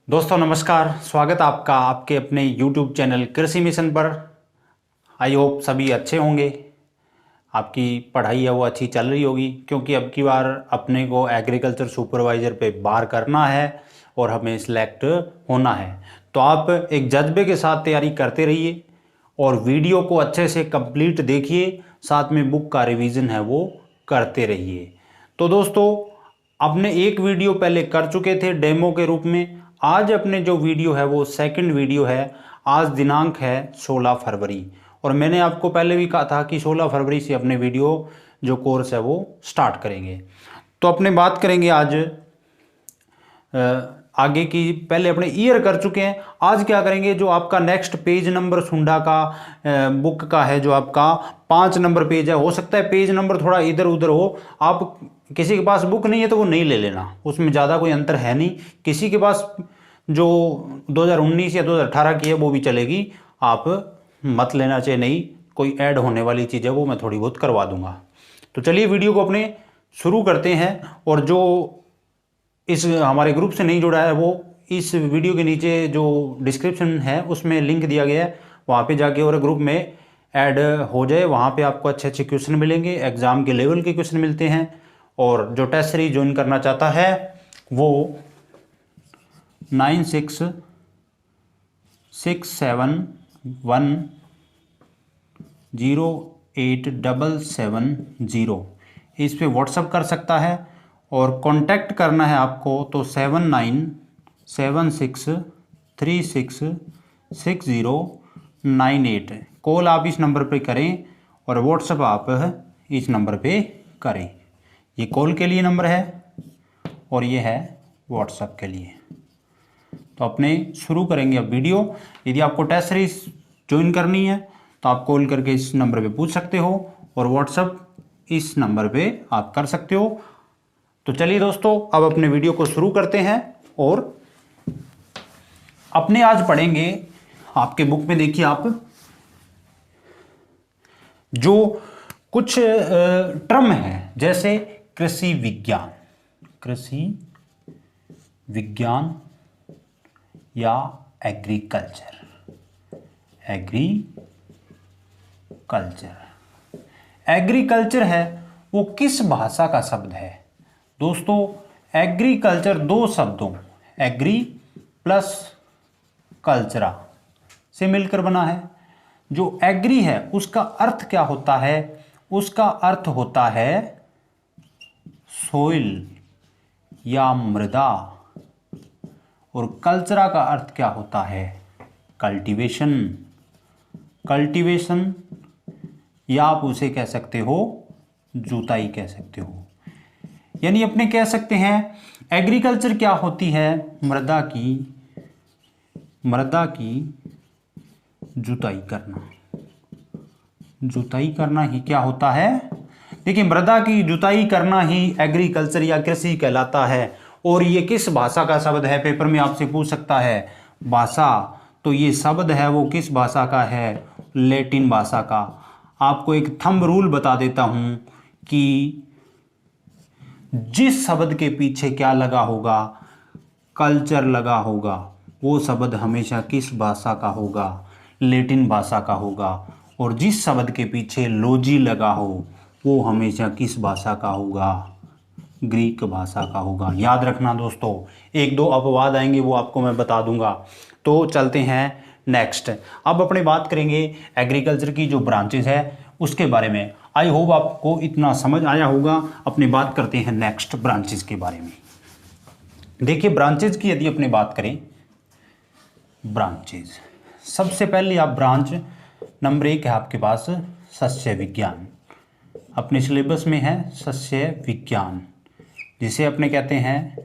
दोस्तों नमस्कार। स्वागत आपका आपके अपने YouTube चैनल कृषि मिशन पर। आई होप सभी अच्छे होंगे। आपकी पढ़ाई है वो अच्छी चल रही होगी, क्योंकि अब की बार अपने को एग्रीकल्चर सुपरवाइज़र पे बार करना है और हमें सिलेक्ट होना है। तो आप एक जज्बे के साथ तैयारी करते रहिए और वीडियो को अच्छे से कंप्लीट देखिए, साथ में बुक का रिवीजन है वो करते रहिए। तो दोस्तों, अपने एक वीडियो पहले कर चुके थे डेमो के रूप में। आज अपने जो वीडियो है वो सेकंड वीडियो है। आज दिनांक है 16 फरवरी और मैंने आपको पहले भी कहा था कि 16 फरवरी से अपने वीडियो जो कोर्स है वो स्टार्ट करेंगे। तो अपने बात करेंगे आज आगे की। पहले अपने ईयर कर चुके हैं, आज क्या करेंगे, जो आपका नेक्स्ट पेज नंबर सुंडा का बुक का है, जो आपका 5 नंबर पेज है। हो सकता है पेज नंबर थोड़ा इधर उधर हो, आप किसी के पास बुक नहीं है तो वो नहीं ले लेना, उसमें ज़्यादा कोई अंतर है नहीं। किसी के पास जो 2019 या 2018 की है वो भी चलेगी, आप मत लेना। चाहिए नहीं कोई ऐड होने वाली चीज़ है वो मैं थोड़ी बहुत करवा दूंगा। तो चलिए वीडियो को अपने शुरू करते हैं। और जो इस हमारे ग्रुप से नहीं जुड़ा है वो इस वीडियो के नीचे जो डिस्क्रिप्शन है उसमें लिंक दिया गया है, वहाँ पे जाके और ग्रुप में ऐड हो जाए। वहाँ पे आपको अच्छे अच्छे क्वेश्चन मिलेंगे, एग्ज़ाम के लेवल के क्वेश्चन मिलते हैं। और जो टेस्ट सीरीज ज्वाइन करना चाहता है वो 9667108770 इस पे व्हाट्सअप कर सकता है। और कांटेक्ट करना है आपको तो 7976366098। कॉल आप इस नंबर पे करें और व्हाट्सअप आप इस नंबर पे करें। ये कॉल के लिए नंबर है और ये है व्हाट्सअप के लिए। तो अपने शुरू करेंगे अब वीडियो। यदि आपको टेस्ट सीरीज ज्वाइन करनी है तो आप कॉल करके इस नंबर पे पूछ सकते हो और व्हाट्सअप इस नंबर पे आप कर सकते हो। तो चलिए दोस्तों, अब अपने वीडियो को शुरू करते हैं और अपने आज पढ़ेंगे। आपके बुक में देखिए आप जो कुछ टर्म है, जैसे कृषि विज्ञान या एग्रीकल्चर है वो किस भाषा का शब्द है। दोस्तों, एग्रीकल्चर दो शब्दों एग्री प्लस कल्चरा से मिलकर बना है। जो एग्री है उसका अर्थ क्या होता है, उसका अर्थ होता है सोइल या मृदा, और कल्चरा का अर्थ क्या होता है, कल्टीवेशन या आप उसे कह सकते हो जुताई कह सकते हो। यानी अपने कह सकते हैं एग्रीकल्चर क्या होती है, मृदा की जुताई करना ही क्या होता है। देखिए, मृदा की जुताई करना ही एग्रीकल्चर या कृषि कहलाता है। और ये किस भाषा का शब्द है, पेपर में आपसे पूछ सकता है भाषा। तो ये शब्द है वो किस भाषा का है, लैटिन भाषा का। आपको एक थंब रूल बता देता हूं कि जिस शब्द के पीछे क्या लगा होगा, कल्चर लगा होगा, वो शब्द हमेशा किस भाषा का होगा, लैटिन भाषा का होगा। और जिस शब्द के पीछे लॉजी लगा हो वो हमेशा किस भाषा का होगा, ग्रीक भाषा का होगा। याद रखना दोस्तों, एक दो अपवाद आएंगे वो आपको मैं बता दूंगा। तो चलते हैं नेक्स्ट। अब अपने बात करेंगे एग्रीकल्चर की जो ब्रांचेस है उसके बारे में। आई होप आपको इतना समझ आया होगा। अपनी बात करते हैं नेक्स्ट ब्रांचेस के बारे में। देखिए, ब्रांचेज की यदि अपनी बात करें, ब्रांचेज सबसे पहले आप ब्रांच नंबर 1 है आपके पास सस्य विज्ञान। अपने सिलेबस में है सस्य विज्ञान, जिसे अपने कहते हैं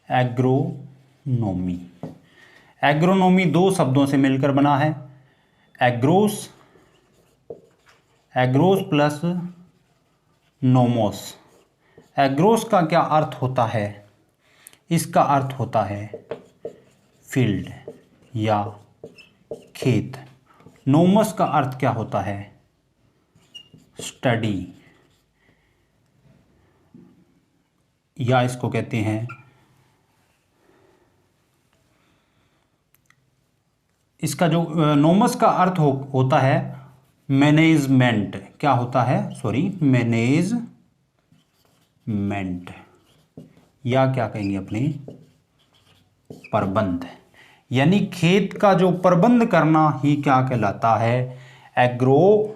एग्रोनोमी। एग्रोनोमी दो शब्दों से मिलकर बना है, एग्रोस प्लस नोमोस। एग्रोस का क्या अर्थ होता है, इसका अर्थ होता है फील्ड या खेत। नोमस का अर्थ क्या होता है, स्टडी, या इसको कहते हैं इसका जो नोमस का अर्थ होता है मैनेजमेंट, क्या होता है, सॉरी, मैनेजमेंट, या क्या कहेंगे अपने, प्रबंध। यानी खेत का जो प्रबंध करना ही क्या कहलाता है, एग्रोनोमी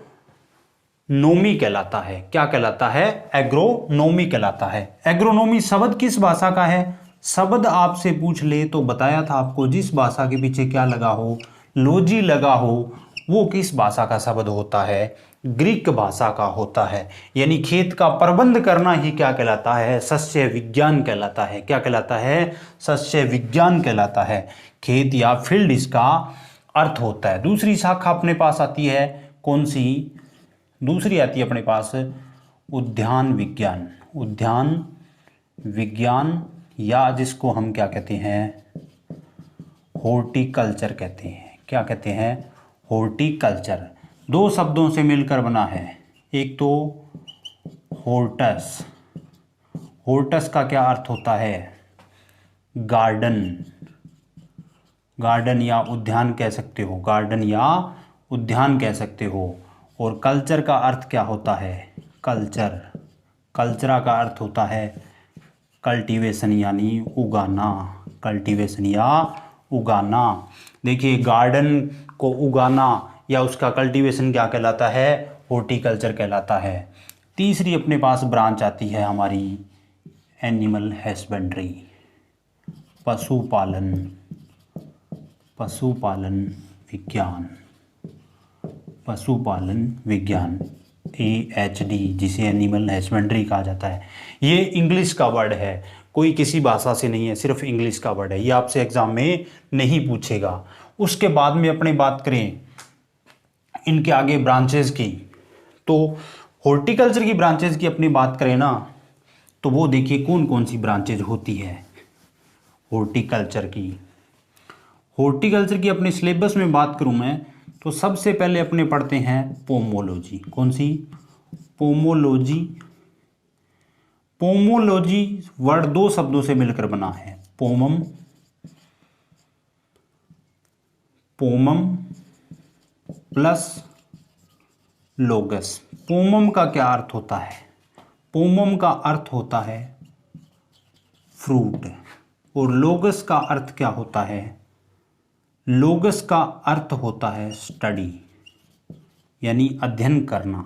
कहलाता है। क्या कहलाता है, एग्रोनोमी कहलाता है। एग्रोनोमी शब्द किस भाषा का है, शब्द आपसे पूछ ले तो बताया था आपको, जिस भाषा के पीछे क्या लगा हो, लॉजी लगा हो, वो किस भाषा का शब्द होता है, ग्रीक भाषा का होता है। यानी खेत का प्रबंध करना ही क्या कहलाता है, सस्य विज्ञान कहलाता है। क्या कहलाता है, सस्य विज्ञान कहलाता है। खेत या फील्ड इसका अर्थ होता है। दूसरी शाखा अपने पास आती है, कौन सी, दूसरी आती है अपने पास उद्यान विज्ञान। उद्यान विज्ञान, या जिसको हम क्या कहते हैं, हॉर्टिकल्चर कहते हैं। क्या कहते हैं, हॉर्टिकल्चर। दो शब्दों से मिलकर बना है, एक तो हॉर्टस। हॉर्टस का क्या अर्थ होता है, गार्डन, गार्डन या उद्यान कह सकते हो, गार्डन या उद्यान कह सकते हो। और कल्चर का अर्थ क्या होता है, कल्चर, कल्चरा का अर्थ होता है कल्टीवेशन यानी उगाना, कल्टीवेशन या उगाना। देखिए गार्डन को उगाना या उसका कल्टीवेशन क्या कहलाता है, हॉर्टिकल्चर कहलाता है। तीसरी अपने पास ब्रांच आती है हमारी एनिमल हस्बेंड्री, पशुपालन, पशुपालन विज्ञान, पशुपालन विज्ञान, AHD, जिसे एनिमल हस्बेंड्री कहा जाता है। ये इंग्लिश का वर्ड है, कोई किसी भाषा से नहीं है, सिर्फ इंग्लिश का वर्ड है। ये आपसे एग्जाम में नहीं पूछेगा। उसके बाद में अपने बात करें इनके आगे ब्रांचेस की, तो हॉर्टिकल्चर की ब्रांचेस की अपनी बात करें ना, तो वो देखिए कौन कौन सी ब्रांचेज होती है हॉर्टिकल्चर की। हॉर्टिकल्चर की अपने सिलेबस में बात करूं मैं, तो सबसे पहले अपने पढ़ते हैं पोमोलॉजी। कौन सी, पोमोलॉजी। पोमोलॉजी वर्ड दो शब्दों से मिलकर बना है, पोमम, पोमम प्लस लोगस। पोमम का क्या अर्थ होता है, पोमम का अर्थ होता है फ्रूट, और लोगस का अर्थ क्या होता है, लोगस का अर्थ होता है स्टडी, यानी अध्ययन करना।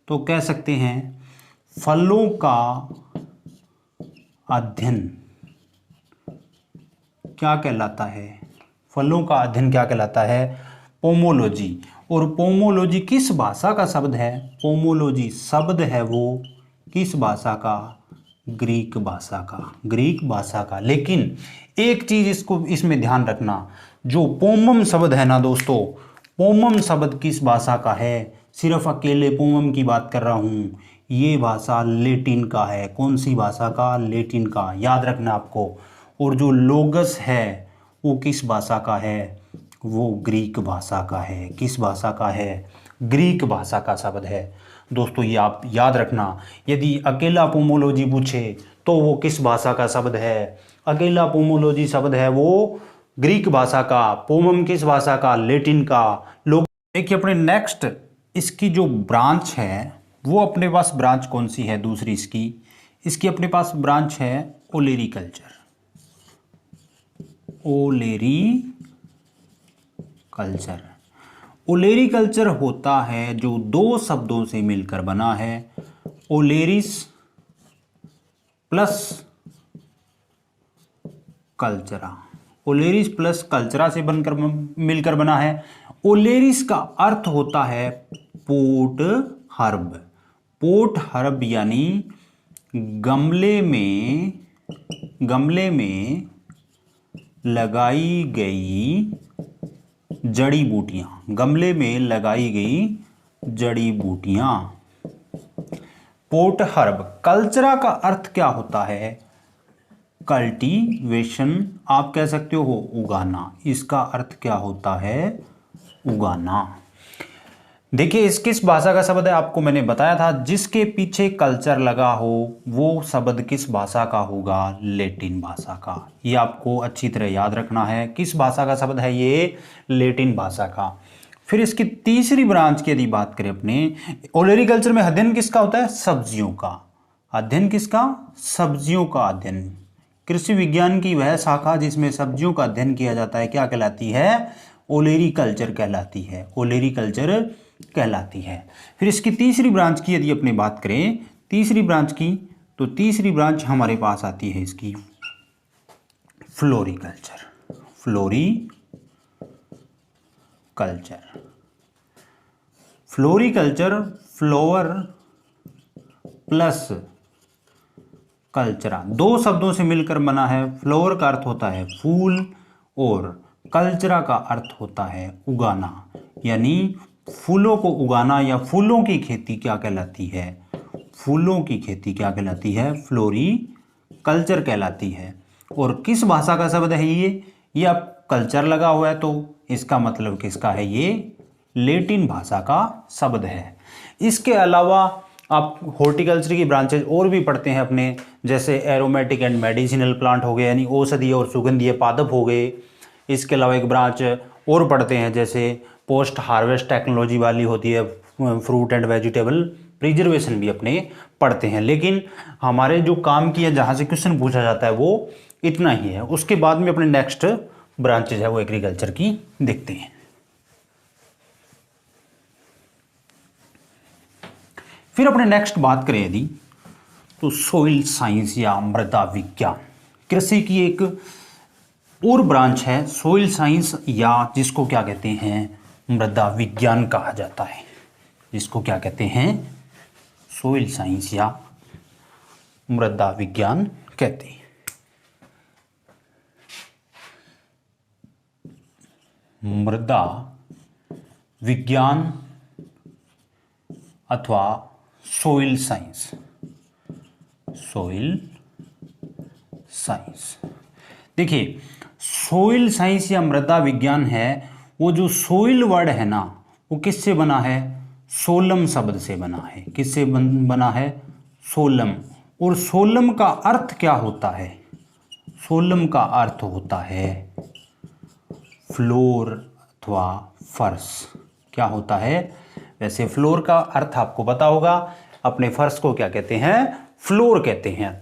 तो कह सकते हैं फलों का अध्ययन क्या कहलाता है, फलों का अध्ययन क्या कहलाता है, पोमोलॉजी। और पोमोलॉजी किस भाषा का शब्द है, पोमोलॉजी शब्द है वो किस भाषा का, ग्रीक भाषा का, ग्रीक भाषा का। लेकिन एक चीज इसको इसमें ध्यान रखना, जो पोमम शब्द है ना दोस्तों, पोमम शब्द किस भाषा का है, सिर्फ अकेले पोमम की बात कर रहा हूँ, ये भाषा लेटिन का है। कौन सी भाषा का, लेटिन का, याद रखना आपको। और जो लोगस है वो किस भाषा का है, वो ग्रीक भाषा का है। किस भाषा का है, ग्रीक भाषा का शब्द है दोस्तों, ये आप याद रखना। यदि अकेला पोमोलॉजी पूछे तो वो किस भाषा का शब्द है, अकेला पोमोलॉजी शब्द है वो ग्रीक भाषा का, पोमम किस भाषा का, लेटिन का। लोग देखिए अपने नेक्स्ट इसकी जो ब्रांच है वो अपने पास ब्रांच कौन सी है, दूसरी इसकी अपने पास ब्रांच है ओलेरी कल्चर, ओलेरी कल्चर। ओलेरी कल्चर होता है जो दो शब्दों से मिलकर बना है, ओलेरिस प्लस कल्चरा। ओलेरिस प्लस कल्चरा से बनकर मिलकर बना है। ओलेरिस का अर्थ होता है पोट हर्ब, पोट हर्ब यानी गमले में लगाई गई जड़ी बूटियां, गमले में लगाई गई जड़ी बूटियां, पोट हर्ब। कल्चरा का अर्थ क्या होता है, कल्टीवेशन, आप कह सकते हो उगाना, इसका अर्थ क्या होता है, उगाना। देखिए इस किस भाषा का शब्द है, आपको मैंने बताया था जिसके पीछे कल्चर लगा हो वो शब्द किस भाषा का होगा, लैटिन भाषा का। ये आपको अच्छी तरह याद रखना है, किस भाषा का शब्द है ये, लैटिन भाषा का। फिर इसकी तीसरी ब्रांच की यदि बात करें अपने, ओलेरीकल्चर में अध्ययन किसका होता है, सब्जियों का। अध्ययन किसका, सब्जियों का अध्ययन। कृषि विज्ञान की वह शाखा जिसमें सब्जियों का अध्ययन किया जाता है क्या कहलाती है, ओलेरीकल्चर कहलाती है, ओलेरीकल्चर कहलाती है। फिर इसकी तीसरी ब्रांच की यदि अपनी बात करें, तीसरी ब्रांच की, तो तीसरी ब्रांच हमारे पास आती है इसकी floriculture, floriculture. Floriculture flower plus कल्चरा, दो शब्दों से मिलकर बना है। फ्लोवर का अर्थ होता है फूल और कल्चरा का अर्थ होता है उगाना, यानी फूलों को उगाना या फूलों की खेती क्या कहलाती है, फूलों की खेती क्या कहलाती है, फ्लोरिकल्चर कहलाती है। और किस भाषा का शब्द है ये अब कल्चर लगा हुआ है तो इसका मतलब किसका है, ये लैटिन भाषा का शब्द है। इसके अलावा आप हॉर्टिकल्चर की ब्रांचेज और भी पढ़ते हैं अपने, जैसे एरोमेटिक एंड मेडिसिनल प्लांट हो गए, यानी औषधीय और सुगंधीय पादप हो गए। इसके अलावा एक ब्रांच और पढ़ते हैं जैसे पोस्ट हार्वेस्ट टेक्नोलॉजी वाली होती है, फ्रूट एंड वेजिटेबल प्रिजर्वेशन भी अपने पढ़ते हैं। लेकिन हमारे जो काम की है, जहाँ से क्वेश्चन पूछा जाता है वो इतना ही है। उसके बाद में अपने नेक्स्ट ब्रांचेज है वो एग्रीकल्चर की देखते हैं। फिर अपने नेक्स्ट बात करें यदि, तो सोइल साइंस या मृदा विज्ञान, कृषि की एक और ब्रांच है सोइल साइंस, या जिसको क्या कहते हैं, मृदा विज्ञान कहा जाता है, जिसको क्या कहते हैं, सोइल साइंस या मृदा विज्ञान कहते हैं। मृदा विज्ञान अथवा सोइल साइंस, सोइल साइंस। देखिए सोइल साइंस या मृदा विज्ञान है, वो जो सोइल वर्ड है ना वो किससे बना है, सोलम शब्द से बना है। किससे बना है, सोलम। और सोलम का अर्थ क्या होता है, सोलम का अर्थ होता है फ्लोर अथवा फर्श। क्या होता है, वैसे फ्लोर का अर्थ आपको पता होगा, अपने फर्श को क्या कहते हैं, फ्लोर कहते हैं।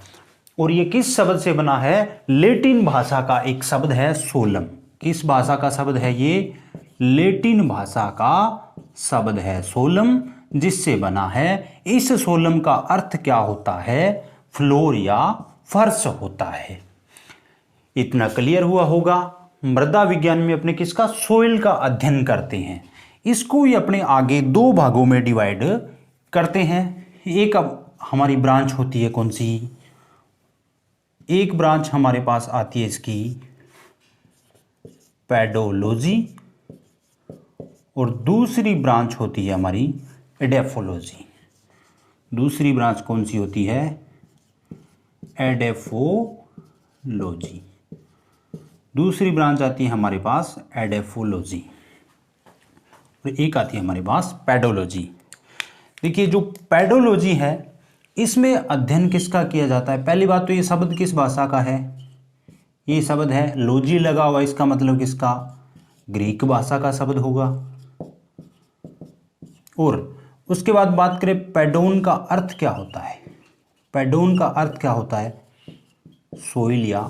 और ये किस शब्द से बना है, लैटिन भाषा का एक शब्द है सोलम। किस भाषा का शब्द है ये, लैटिन भाषा का शब्द है सोलम, जिससे बना है। इस सोलम का अर्थ क्या होता है, फ्लोर या फर्श होता है। इतना क्लियर हुआ होगा। मृदा विज्ञान में अपने किसका, सोइल का अध्ययन करते हैं। इसको ही अपने आगे दो भागों में डिवाइड करते हैं। एक अब हमारी ब्रांच होती है कौन सी, एक ब्रांच हमारे पास आती है इसकी पेडोलॉजी, और दूसरी ब्रांच होती है हमारी एडेफोलॉजी। दूसरी ब्रांच कौन सी होती है, एडेफोलॉजी। दूसरी ब्रांच आती है हमारे पास एडेफोलॉजी, और एक आती है हमारे पास पेडोलॉजी। देखिए जो पेडोलॉजी है इसमें अध्ययन किसका किया जाता है, पहली बात तो ये शब्द किस भाषा का है, ये शब्द है लॉजी लगा हुआ, इसका मतलब किसका, ग्रीक भाषा का शब्द होगा। और उसके बाद बात करें पेडोन का अर्थ क्या होता है, पेडोन का अर्थ क्या होता है, सोइल या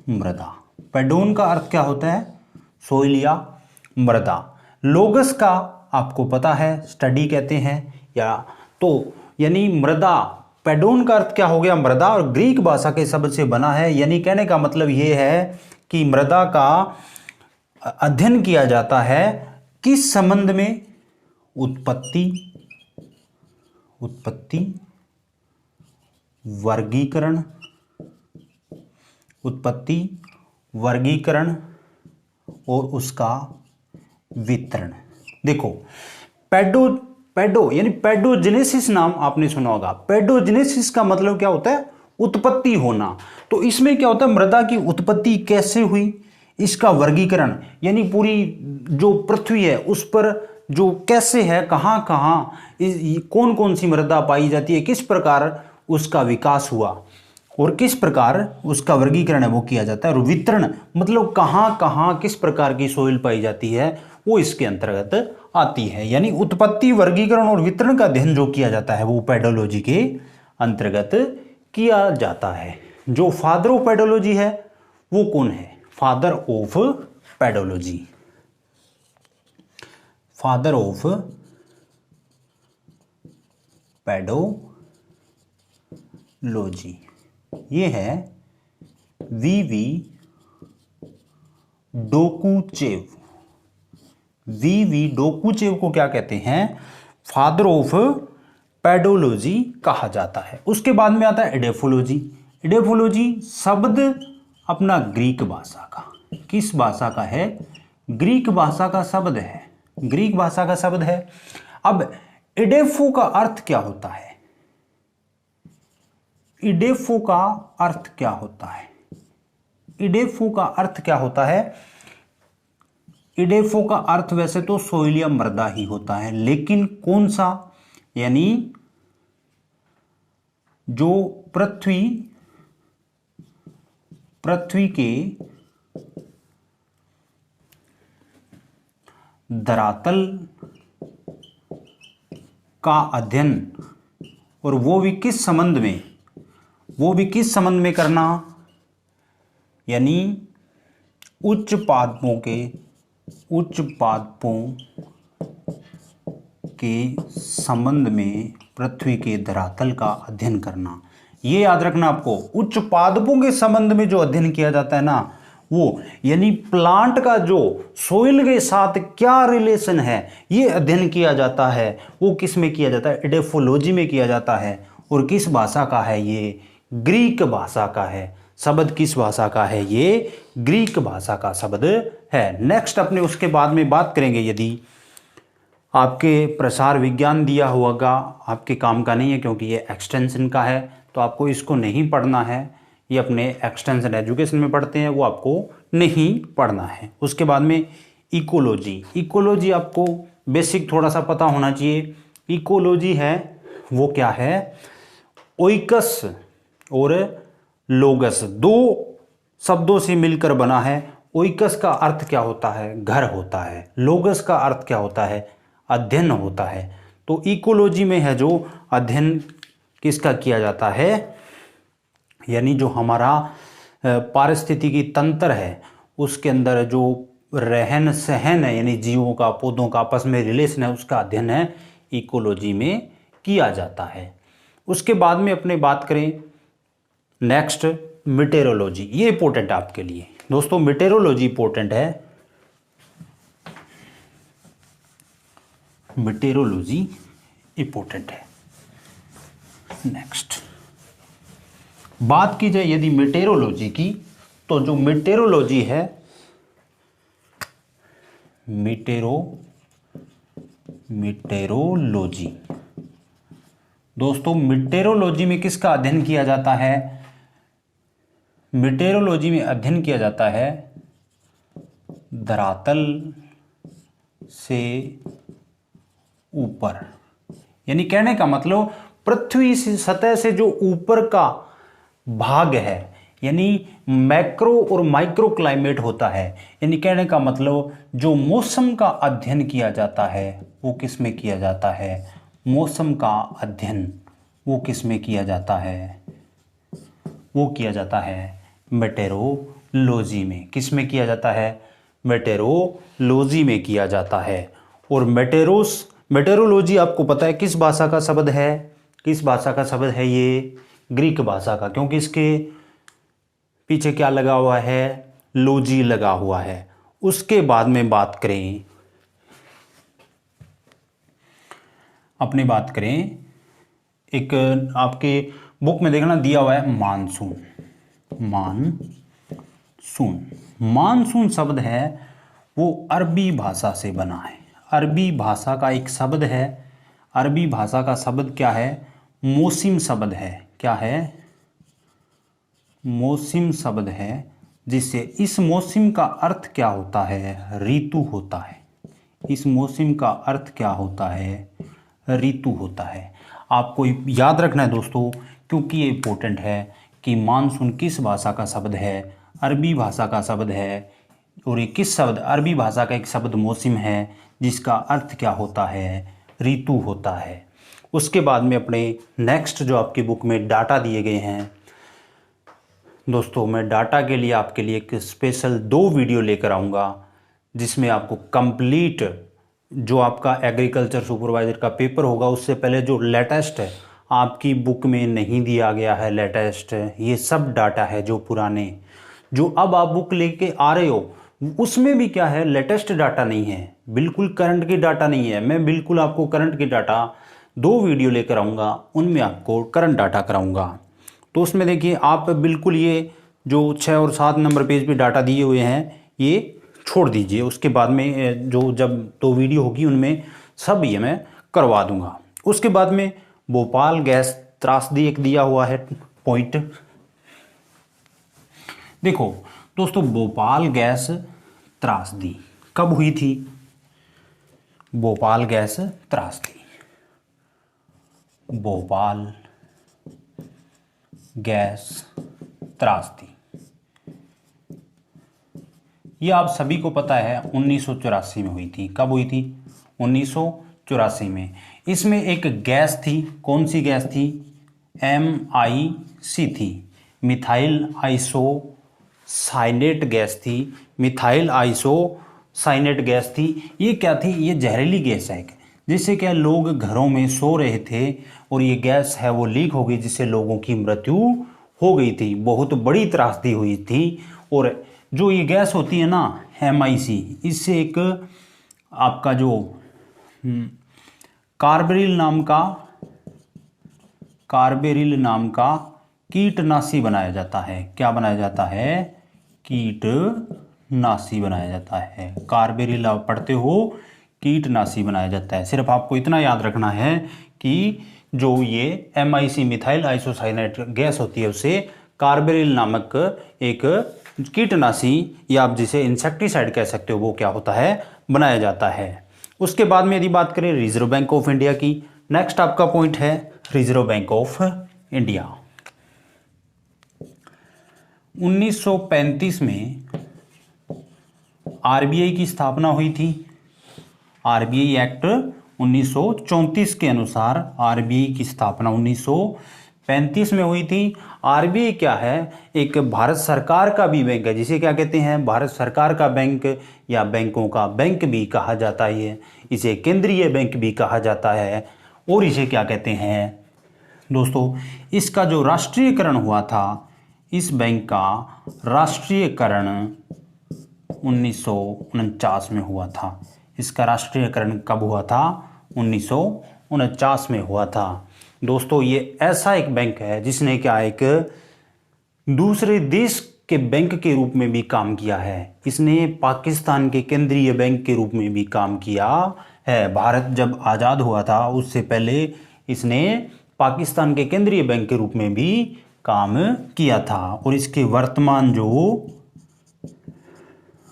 मृदा। पेडोन का अर्थ क्या होता है, सोइल या मृदा। लोगस का आपको पता है स्टडी कहते हैं, या तो यानी मृदा, पेडोन का अर्थ क्या हो गया, मृदा, और ग्रीक भाषा के शब्द से बना है। यानी कहने का मतलब ये है कि मृदा का अध्ययन किया जाता है किस संबंध में, उत्पत्ति, उत्पत्ति, वर्गीकरण, उत्पत्ति, वर्गीकरण और उसका वितरण। देखो पेडो यानी पेडोजेनेसिस नाम आपने सुना होगा। पेडोजेनेसिस का मतलब क्या होता है, उत्पत्ति होना। तो इसमें क्या होता है, मृदा की उत्पत्ति कैसे हुई, इसका वर्गीकरण, यानी पूरी जो पृथ्वी है उस पर जो कैसे है, कहाँ कहाँ कौन कौन सी मृदा पाई जाती है, किस प्रकार उसका विकास हुआ और किस प्रकार उसका वर्गीकरण है वो किया जाता है। और वितरण मतलब कहाँ कहाँ किस प्रकार की सोइल पाई जाती है वो इसके अंतर्गत आती है। यानी उत्पत्ति, वर्गीकरण और वितरण का अध्ययन जो किया जाता है वो पेडोलॉजी के अंतर्गत किया जाता है। जो फादर ऑफ पेडोलॉजी है वो कौन है? Father of pedology, father of pedology ये है वीवी डोकुचेव। वीवी डोकुचेव को क्या कहते हैं? फादर ऑफ पेडोलॉजी कहा जाता है। उसके बाद में आता है एडेफोलॉजी। एडेफोलॉजी शब्द अपना ग्रीक भाषा का, किस भाषा का है? ग्रीक भाषा का शब्द है, ग्रीक भाषा का शब्द है। अब एडेफो का अर्थ क्या होता है? इडेफो का अर्थ क्या होता है? इडेफो का अर्थ क्या होता है? इडेफो का अर्थ वैसे तो सोइल या मृदा ही होता है, लेकिन कौन सा? यानी जो पृथ्वी के धरातल का अध्ययन, और वो भी किस संबंध में? वो भी किस संबंध में करना? यानी उच्च पादपों के संबंध में पृथ्वी के धरातल का अध्ययन करना। ये याद रखना आपको, उच्च पादपों के संबंध में जो अध्ययन किया जाता है ना वो, यानी प्लांट का जो सोइल के साथ क्या रिलेशन है ये अध्ययन किया जाता है। वो किस में किया जाता है? एडेफोलॉजी में किया जाता है। और किस भाषा का है ये? ग्रीक भाषा का है। शब्द किस भाषा का है? ये ग्रीक भाषा का शब्द है। नेक्स्ट अपने उसके बाद में बात करेंगे, यदि आपके प्रसार विज्ञान दिया होगा, आपके काम का नहीं है क्योंकि ये एक्सटेंशन का है, तो आपको इसको नहीं पढ़ना है। ये अपने एक्सटेंशन एजुकेशन में पढ़ते हैं, वो आपको नहीं पढ़ना है। उसके बाद में इकोलॉजी। इकोलॉजी आपको बेसिक थोड़ा सा पता होना चाहिए। इकोलॉजी है वो क्या है? ओइकस और लोगस दो शब्दों से मिलकर बना है। ओइकस का अर्थ क्या होता है? घर होता है। लोगस का अर्थ क्या होता है? अध्ययन होता है। तो इकोलॉजी में है जो अध्ययन किसका किया जाता है, यानी जो हमारा पारिस्थितिकी तंत्र है उसके अंदर जो रहन सहन है, यानी जीवों का, पौधों का आपस में रिलेशन है, उसका अध्ययन है इकोलॉजी में किया जाता है। उसके बाद में अपने बात करें नेक्स्ट मीटेरोलॉजी। ये इंपॉर्टेंट है आपके लिए दोस्तों, मीटेरोलॉजी इंपॉर्टेंट है। मीटेरोलॉजी इंपॉर्टेंट है। नेक्स्ट बात की जाए यदि मीटेरोलॉजी की, तो जो मीटेरोलॉजी है, मीटेरोलॉजी दोस्तों, मीटेरोलॉजी में किसका अध्ययन किया जाता है? मीटेरोलॉजी में अध्ययन किया जाता है धरातल से ऊपर, यानी कहने का मतलब पृथ्वी से सतह से जो ऊपर का भाग है, यानी मैक्रो और माइक्रो क्लाइमेट होता है। यानी कहने का मतलब जो मौसम का अध्ययन किया जाता है वो किस में किया जाता है? मौसम का अध्ययन वो किस में किया जाता है? वो किया जाता है मेटेरोलॉजी में। किस में किया जाता है? मेटेरोलॉजी में किया जाता है। और मेटेरोलॉजी आपको पता है किस भाषा का शब्द है? किस भाषा का शब्द है? ये ग्रीक भाषा का, क्योंकि इसके पीछे क्या लगा हुआ है? लॉजी लगा हुआ है। उसके बाद में बात करें, अपनी बात करें, एक आपके बुक में देखना दिया हुआ है मानसून। मानसून शब्द है वो अरबी भाषा से बना है। अरबी भाषा का एक शब्द है। अरबी भाषा का शब्द क्या है? मौसिम शब्द है। क्या है? मौसिम शब्द है, जिससे इस मौसिम का अर्थ क्या होता है? ऋतु होता है। इस मौसम का अर्थ क्या होता है? ऋतु होता है। आपको याद रखना है दोस्तों, क्योंकि ये इम्पोर्टेंट है कि मानसून किस भाषा का शब्द है? अरबी भाषा का शब्द है। और ये किस शब्द, अरबी भाषा का एक शब्द मौसम है जिसका अर्थ क्या होता है? ऋतु होता है। उसके बाद में अपने नेक्स्ट जो आपकी बुक में डाटा दिए गए हैं दोस्तों, मैं डाटा के लिए आपके लिए एक स्पेशल 2 वीडियो लेकर आऊँगा जिसमें आपको कंप्लीट जो आपका एग्रीकल्चर सुपरवाइज़र का पेपर होगा उससे पहले जो लेटेस्ट है, आपकी बुक में नहीं दिया गया है लेटेस्ट, ये सब डाटा है जो पुराने, जो अब आप बुक लेके आ रहे हो उसमें भी क्या है, लेटेस्ट डाटा नहीं है, बिल्कुल करंट की डाटा नहीं है। मैं बिल्कुल आपको करंट की डाटा 2 वीडियो लेकर आऊँगा, उनमें आपको करंट डाटा कराऊँगा। तो उसमें देखिए आप बिल्कुल ये जो 6 और 7 नंबर पेज पे डाटा दिए हुए हैं ये छोड़ दीजिए। उसके बाद में जो जब 2 वीडियो होगी उनमें सब ये मैं करवा दूंगा। उसके बाद में भोपाल गैस त्रासदी एक दिया हुआ है पॉइंट। देखो दोस्तों, भोपाल गैस त्रासदी कब हुई थी? भोपाल गैस त्रासदी, भोपाल गैस त्रासदी, ये आप सभी को पता है 1984 में हुई थी। कब हुई थी? 1984 में। इसमें एक गैस थी, कौन सी गैस थी? MIC थी, मिथाइल आइसोसाइनेट गैस थी। मिथाइल आइसोसाइनेट गैस थी। ये क्या थी? ये जहरीली गैस है जिससे क्या लोग घरों में सो रहे थे और ये गैस है वो लीक हो गई जिससे लोगों की मृत्यु हो गई थी। बहुत बड़ी त्रासदी हुई थी। और जो ये गैस होती है ना MIC, इससे एक आपका जो कार्बेरिल नाम का कीटनाशी बनाया जाता है। क्या बनाया जाता है? कीटनाशी बनाया जाता है। कार्बेरिल आप पढ़ते हो, कीटनाशी बनाया जाता है। सिर्फ आपको इतना याद रखना है कि जो ये MIC मिथाइल आइसोसाइनेट गैस होती है उसे कार्बेरिल नामक एक कीटनाशी या आप जिसे इंसेक्टिसाइड कह सकते हो वो क्या होता है? बनाया जाता है। उसके बाद में यदि बात करें रिजर्व बैंक ऑफ इंडिया की, नेक्स्ट आपका पॉइंट है रिजर्व बैंक ऑफ इंडिया। 1935 में RBI की स्थापना हुई थी। RBI एक्ट 1934 के अनुसार RBI की स्थापना 1935 में हुई थी। RBI क्या है? एक भारत सरकार का भी बैंक है, जिसे क्या कहते हैं? भारत सरकार का बैंक या बैंकों का बैंक भी कहा जाता है। इसे केंद्रीय बैंक भी कहा जाता है। और इसे क्या कहते हैं दोस्तों? इसका जो राष्ट्रीयकरण हुआ था, इस बैंक का राष्ट्रीयकरण 1949 में हुआ था। इसका राष्ट्रीयकरण कब हुआ था? 1949 में हुआ था। दोस्तों ये ऐसा एक बैंक है जिसने क्या एक दूसरे देश के बैंक के रूप में भी काम किया है। इसने पाकिस्तान के केंद्रीय बैंक के रूप में भी काम किया है। भारत जब आज़ाद हुआ था उससे पहले इसने पाकिस्तान के केंद्रीय बैंक के रूप में भी काम किया था। और इसके वर्तमान जो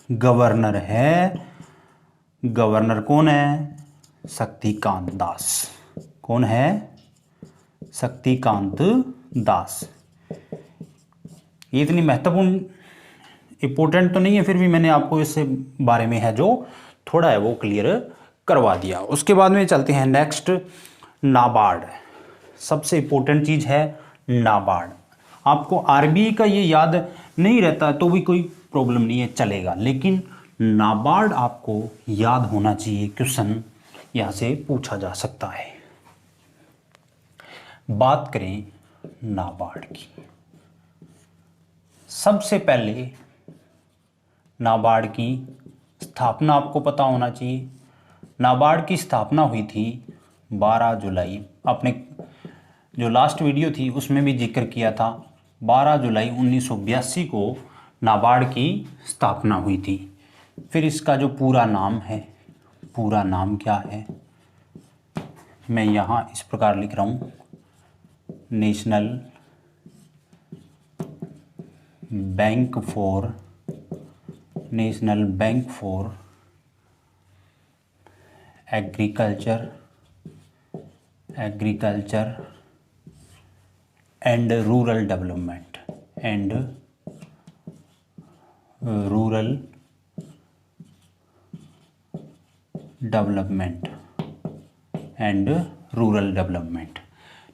गवर्नर है, गवर्नर कौन है? शक्तिकांत दास। कौन है? शक्तिकांत दास। ये इतनी महत्वपूर्ण इंपॉर्टेंट तो नहीं है, फिर भी मैंने आपको इससे बारे में है जो थोड़ा है वो क्लियर करवा दिया। उसके बाद में चलते हैं नेक्स्ट, नाबार्ड। सबसे इंपॉर्टेंट चीज़ है नाबार्ड। आपको RBI का ये याद नहीं रहता तो भी कोई प्रॉब्लम नहीं है, चलेगा, लेकिन नाबार्ड आपको याद होना चाहिए। क्वेश्चन यहाँ से पूछा जा सकता है। बात करें नाबार्ड की, सबसे पहले नाबार्ड की स्थापना आपको पता होना चाहिए। नाबार्ड की स्थापना हुई थी 12 जुलाई। आपने जो लास्ट वीडियो थी उसमें भी जिक्र किया था, 12 जुलाई 1982 को नाबार्ड की स्थापना हुई थी। फिर इसका जो पूरा नाम है, पूरा नाम क्या है? मैं यहाँ इस प्रकार लिख रहा हूँ, national bank for agriculture and rural development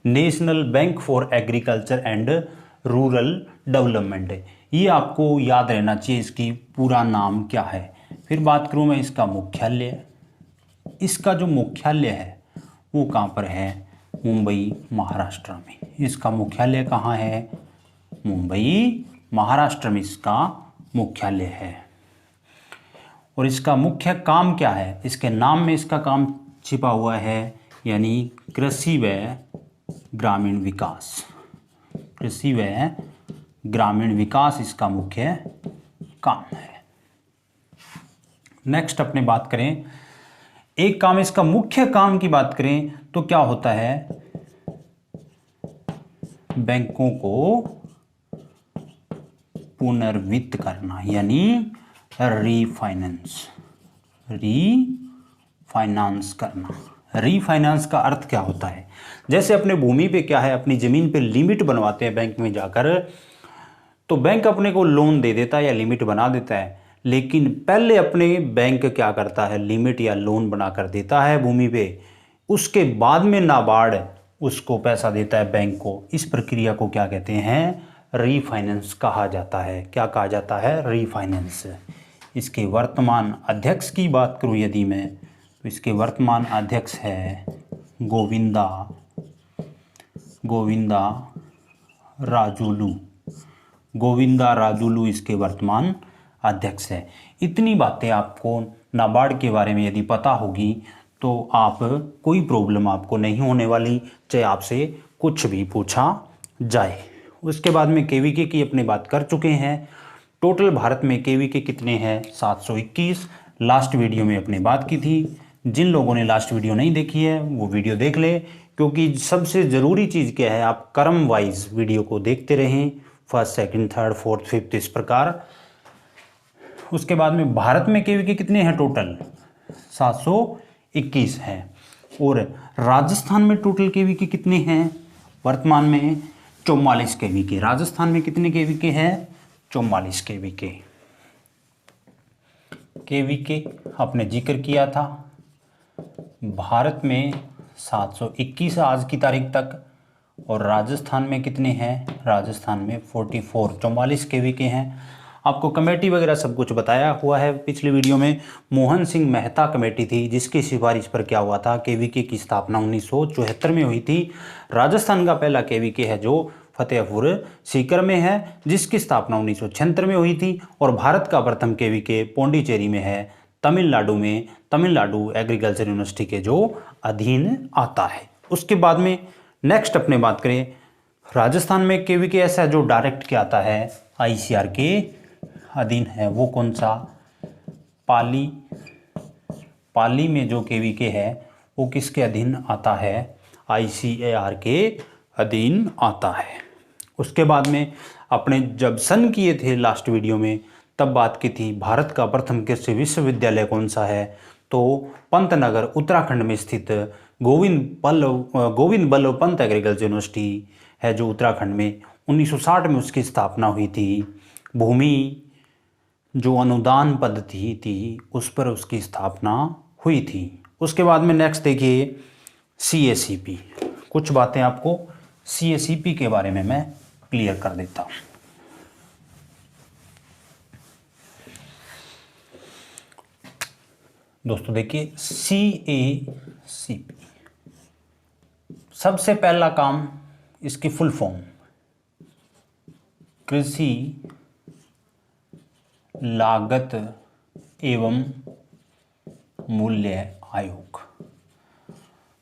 national bank for agriculture and rural development. ये आपको याद रहना चाहिए, इसकी पूरा नाम क्या है। फिर बात करूँ मैं इसका मुख्यालय, इसका जो मुख्यालय है वो कहाँ पर है, मुंबई महाराष्ट्र में। इसका मुख्यालय कहाँ है, मुंबई महाराष्ट्र में इसका मुख्यालय है। और इसका मुख्य काम क्या है, इसके नाम में इसका काम छिपा हुआ है, यानी कृषि व ग्रामीण विकास। कृषि व ग्रामीण विकास इसका मुख्य काम है। नेक्स्ट अपने बात करें, एक काम, इसका मुख्य काम की बात करें तो क्या होता है, बैंकों को पुनर्वित्त करना, यानी रीफाइनेंस करना। रीफाइनेंस का अर्थ क्या होता है, जैसे अपने भूमि पे क्या है, अपनी ज़मीन पे लिमिट बनवाते हैं बैंक में जाकर, तो बैंक अपने को लोन दे देता है या लिमिट बना देता है, लेकिन पहले अपने बैंक क्या करता है, लिमिट या लोन बना कर देता है भूमि पे, उसके बाद में नाबार्ड उसको पैसा देता है बैंक को। इस प्रक्रिया को क्या कहते हैं, रीफाइनेंस कहा जाता है। क्या कहा जाता है, रीफाइनेंस। इसके वर्तमान अध्यक्ष की बात करूं यदि मैं, तो इसके वर्तमान अध्यक्ष है गोविंदा राजुलू इसके वर्तमान अध्यक्ष है। इतनी बातें आपको नाबार्ड के बारे में यदि पता होगी तो आप कोई प्रॉब्लम आपको नहीं होने वाली, चाहे आपसे कुछ भी पूछा जाए। उसके बाद में केवीके की अपनी बात कर चुके हैं। टोटल भारत में केवीके कितने हैं, 721। लास्ट वीडियो में अपने बात की थी। जिन लोगों ने लास्ट वीडियो नहीं देखी है वो वीडियो देख ले, क्योंकि सबसे ज़रूरी चीज़ क्या है, आप क्रम वाइज वीडियो को देखते रहें, first second third fourth fifth इस प्रकार। उसके बाद में भारत में केवीके कितने हैं, टोटल 721 हैं। और राजस्थान में टोटल केवीके कितने हैं, वर्तमान में 44 केवीके। राजस्थान में कितने केवीके हैं, 44 केवीके। केवीके आपने जिक्र किया था, भारत में 721 आज की तारीख तक, और राजस्थान में कितने हैं, राजस्थान में 44 केवीके हैं। आपको कमेटी वगैरह सब कुछ बताया हुआ है पिछली वीडियो में। मोहन सिंह मेहता कमेटी थी जिसकी सिफारिश पर क्या हुआ था, केवीके की स्थापना 1974 में हुई थी। राजस्थान का पहला केवीके है जो फतेहपुर सीकर में है, जिसकी स्थापना 1976 में हुई थी। और भारत का प्रथम केवीके पौंडीचेरी में है, तमिलनाडु में, तमिलनाडु एग्रीकल्चर यूनिवर्सिटी के जो अधीन आता है। उसके बाद में नेक्स्ट अपने बात करें, राजस्थान में केवीके ऐसा है जो डायरेक्ट क्या आता है, आईसीआर के अधीन है। वो कौन सा, पाली में जो केवीके है वो किसके अधीन आता है, आईसीएआर के अधीन आता है। उसके बाद में अपने जब सन किए थे लास्ट वीडियो में तब बात की थी, भारत का प्रथम कृषि विश्वविद्यालय कौन सा है, तो पंतनगर उत्तराखंड में स्थित गोविंद बल्लभ पंत एग्रीकल्चर यूनिवर्सिटी है जो उत्तराखंड में 1960 में उसकी स्थापना हुई थी। भूमि जो अनुदान पद्धति थी उस पर उसकी स्थापना हुई थी। उसके बाद में नेक्स्ट देखिए सीएसीपी। कुछ बातें आपको सीएसीपी के बारे में मैं क्लियर कर देता हूँ। दोस्तों देखिए सीएसीपी, सबसे पहला काम, इसकी फुल फॉर्म कृषि लागत एवं मूल्य आयोग।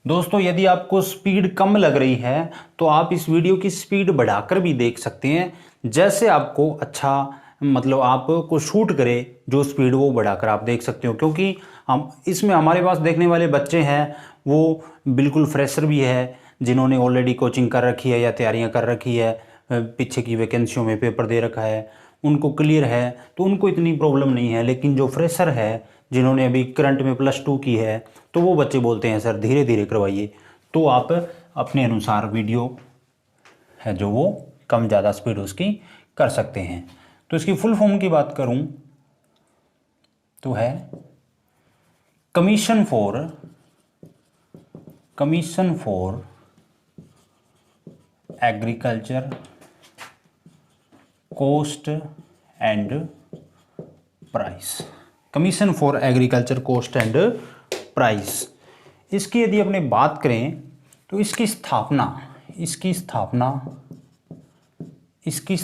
दोस्तों यदि आपको स्पीड कम लग रही है तो आप इस वीडियो की स्पीड बढ़ाकर भी देख सकते हैं, जैसे आपको अच्छा मतलब आपको शूट करे जो स्पीड वो बढ़ाकर आप देख सकते हो। क्योंकि हम इसमें हमारे पास देखने वाले बच्चे हैं वो बिल्कुल फ्रेशर भी है, जिन्होंने ऑलरेडी कोचिंग कर रखी है या तैयारियां कर रखी है, पीछे की वैकेंसियों में पेपर दे रखा है, उनको क्लियर है तो उनको इतनी प्रॉब्लम नहीं है। लेकिन जो फ्रेशर है जिन्होंने अभी करंट में +2 की है तो वो बच्चे बोलते हैं सर धीरे धीरे करवाइए, तो आप अपने अनुसार वीडियो है जो वो कम ज़्यादा स्पीड उसकी कर सकते हैं। तो इसकी फुल फॉर्म की बात करूं तो है commission for agriculture cost and price. Commission for agriculture cost and price, इसकी यदि अपने बात करें तो इसकी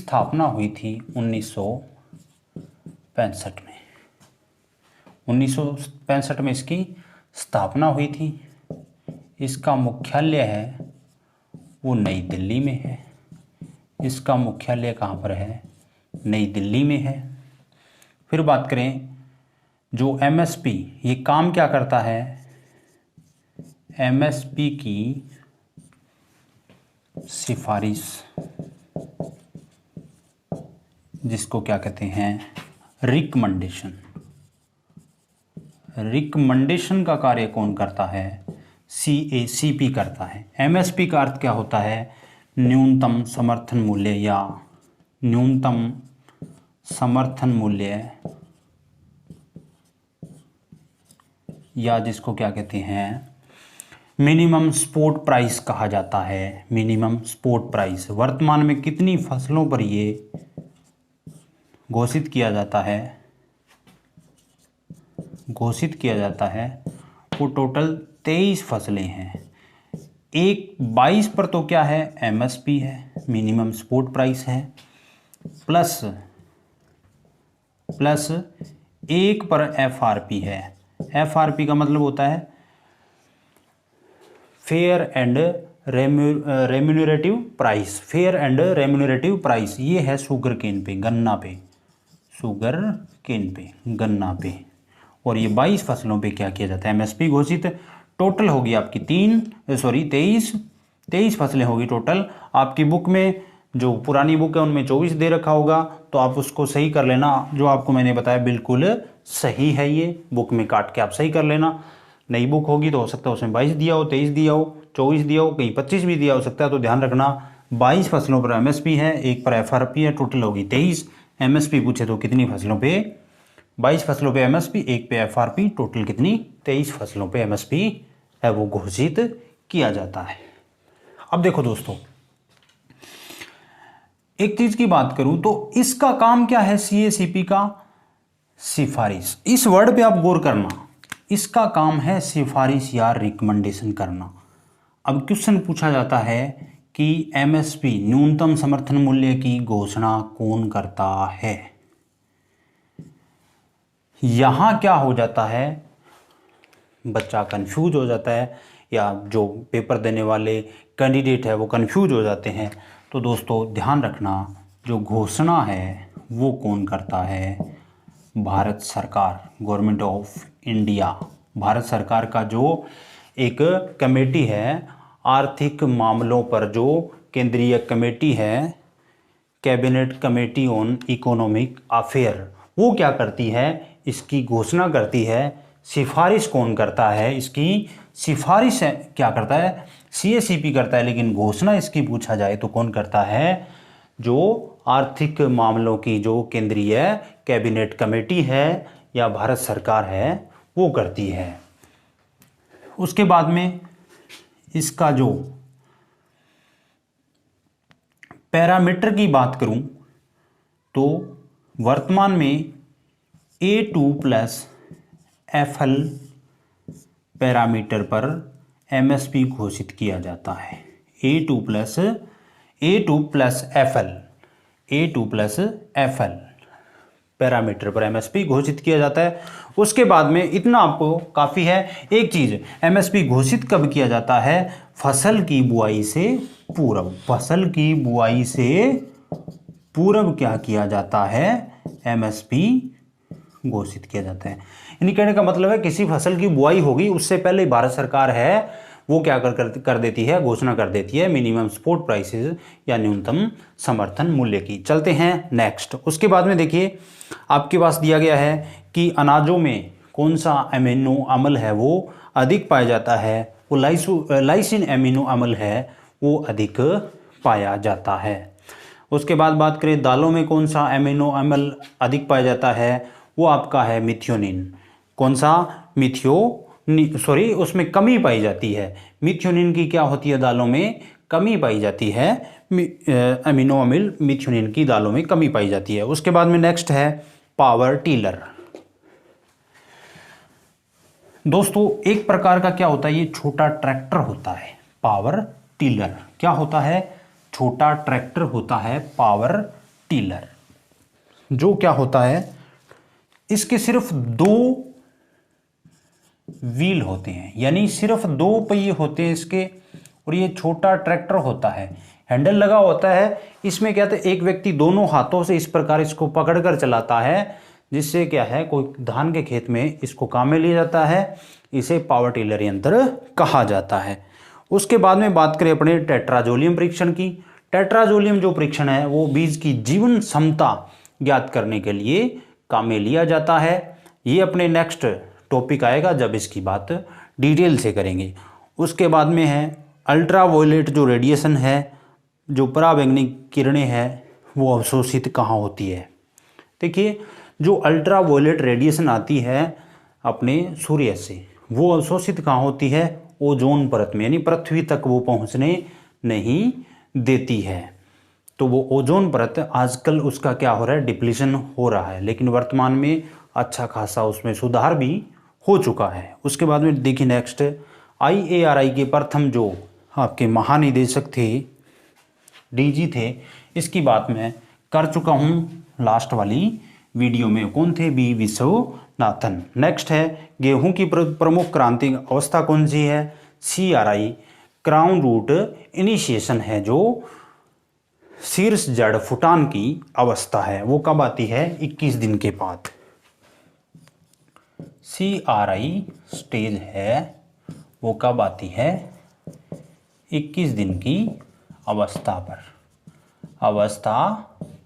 स्थापना हुई थी 1965 में। 1965 में इसकी स्थापना हुई थी। इसका मुख्यालय है वो नई दिल्ली में है। इसका मुख्यालय कहाँ पर है? नई दिल्ली में है। फिर बात करें जो एमएसपी, ये काम क्या करता है? एमएसपी की सिफारिश, जिसको क्या कहते हैं? रिकमेंडेशन। रिकमेंडेशन का कार्य कौन करता है? सीएसीपी करता है। एमएसपी का अर्थ क्या होता है? न्यूनतम समर्थन मूल्य या न्यूनतम समर्थन मूल्य, या जिसको क्या कहते हैं? मिनिमम सपोर्ट प्राइस कहा जाता है। मिनिमम सपोर्ट प्राइस वर्तमान में कितनी फसलों पर ये घोषित किया जाता है? वो टोटल 23 फसलें हैं। 22 पर तो क्या है? एमएसपी है, मिनिमम सपोर्ट प्राइस है, प्लस 1 पर एफआरपी है। एफआरपी का मतलब होता है fair and remunerative price. Fair and remunerative price ये है शुगर केन पे, गन्ना पे। और ये 22 फसलों पे क्या किया जाता है? एमएसपी घोषित। टोटल होगी आपकी 23 फसलें होगी टोटल। आपकी बुक में जो पुरानी बुक है उनमें 24 दे रखा होगा, तो आप उसको सही कर लेना। जो आपको मैंने बताया बिल्कुल सही है, ये बुक में काट के आप सही कर लेना। नई बुक होगी तो हो सकता है उसमें 22 दिया हो, 23 दिया हो, 24 दिया हो, कहीं 25 भी दिया हो सकता है। तो ध्यान रखना 22 फसलों पर एमएसपी है, 1 पर एफआरपी है, टोटल होगी 23। एमएसपी पूछे तो कितनी फसलों पे? 22 फसलों पे एमएसपी, 1 पे एफआरपी, टोटल कितनी? 23 फसलों पे एमएसपी है वो घोषित किया जाता है। अब देखो दोस्तों, एक चीज की बात करूं तो इसका काम क्या है? सीएसीपी का सिफारिश। इस वर्ड पे आप गौर करना, इसका काम है सिफारिश या रिकमेंडेशन करना। अब क्वेश्चन पूछा जाता है कि एमएसपी न्यूनतम समर्थन मूल्य की घोषणा कौन करता है? यहां क्या हो जाता है? बच्चा कंफ्यूज हो जाता है, या जो पेपर देने वाले कैंडिडेट है वो कंफ्यूज हो जाते हैं। तो दोस्तों ध्यान रखना, जो घोषणा है वो कौन करता है? भारत सरकार, गवर्नमेंट ऑफ इंडिया। भारत सरकार का जो एक कमेटी है आर्थिक मामलों पर, जो केंद्रीय कमेटी है, cabinet committee on economic affair, वो क्या करती है? इसकी घोषणा करती है। सिफारिश कौन करता है? इसकी सिफारिश क्या करता है? सीएसीपी करता है, लेकिन घोषणा इसकी पूछा जाए तो कौन करता है? जो आर्थिक मामलों की जो केंद्रीय कैबिनेट कमेटी है या भारत सरकार है वो करती है। उसके बाद में इसका जो पैरामीटर की बात करूं तो वर्तमान में A2+FL पैरामीटर पर एमएसपी घोषित किया जाता है। A2+FL पैरामीटर पर एमएसपी घोषित किया जाता है। उसके बाद में इतना आपको काफ़ी है। एक चीज़, एमएसपी घोषित कब किया जाता है? फसल की बुआई से पूर्व। फसल की बुआई से पूर्व क्या किया जाता है? एमएसपी घोषित किया जाता है। यानी कहने का मतलब है किसी फसल की बुआई होगी उससे पहले भारत सरकार है वो क्या कर देती है? घोषणा कर देती है मिनिमम सपोर्ट प्राइसेस या न्यूनतम समर्थन मूल्य की। चलते हैं नेक्स्ट। उसके बाद में देखिए आपके पास दिया गया है कि अनाजों में कौन सा अमीनो अम्ल है वो अधिक पाया जाता है, वो लाइसिन अमीनो अम्ल है वो अधिक पाया जाता है। उसके बाद बात करें दालों में कौन सा अमीनो अम्ल अधिक पाया जाता है, वो आपका है मिथ्योनिन। कौन सा? उसमें कमी पाई जाती है। मिथ्योनिन की क्या होती है? दालों में कमी पाई जाती है। अमीनो अम्ल मिथ्योनिन की दालों में कमी पाई जाती है। उसके बाद में नेक्स्ट है पावर टिलर। दोस्तों एक प्रकार का क्या होता है, ये छोटा ट्रैक्टर होता है पावर टिलर। क्या होता है? छोटा ट्रैक्टर होता है पावर टिलर। जो क्या होता है, इसके सिर्फ 2 व्हील होते हैं, यानी सिर्फ 2 पहिए होते हैं इसके, और ये छोटा ट्रैक्टर होता है, हैंडल लगा होता है। इसमें क्या था, एक व्यक्ति दोनों हाथों से इस प्रकार इसको पकड़कर चलाता है, जिससे क्या है, कोई धान के खेत में इसको काम में लिया जाता है। इसे पावर टिलर यंत्र कहा जाता है। उसके बाद में बात करें अपने टेट्राजोलियम परीक्षण की। टेट्राजोलियम जो परीक्षण है वो बीज की जीवन क्षमता ज्ञात करने के लिए काम में लिया जाता है। ये अपने नेक्स्ट टॉपिक आएगा जब इसकी बात डिटेल से करेंगे। उसके बाद में है अल्ट्रावायलेट जो रेडिएशन है, जो पराबैंगनी किरणें हैं, वो अवशोषित कहाँ होती है। देखिए जो अल्ट्रावायलेट रेडिएशन आती है अपने सूर्य से, वो अवशोषित कहाँ होती है? ओजोन परत में, यानी पृथ्वी तक वो पहुँचने नहीं देती है। तो वो ओजोन परत आजकल उसका क्या हो रहा है, डिप्लीशन हो रहा है, लेकिन वर्तमान में अच्छा खासा उसमें सुधार भी हो चुका है। उसके बाद में देखिए नेक्स्ट IARI के प्रथम जो आपके महानिदेशक थे, DG थे, इसकी बात मैं कर चुका हूँ लास्ट वाली वीडियो में। कौन थे? B विश्वनाथन। नेक्स्ट है गेहूं की प्रमुख क्रांतिक अवस्था कौन सी है? CRI क्राउन रूट इनिशिएशन है, जो शीर्ष जड़ फुटान की अवस्था है, वो कब आती है? 21 दिन के बाद। CRI स्टेज है वो कब आती है? 21 दिन की अवस्था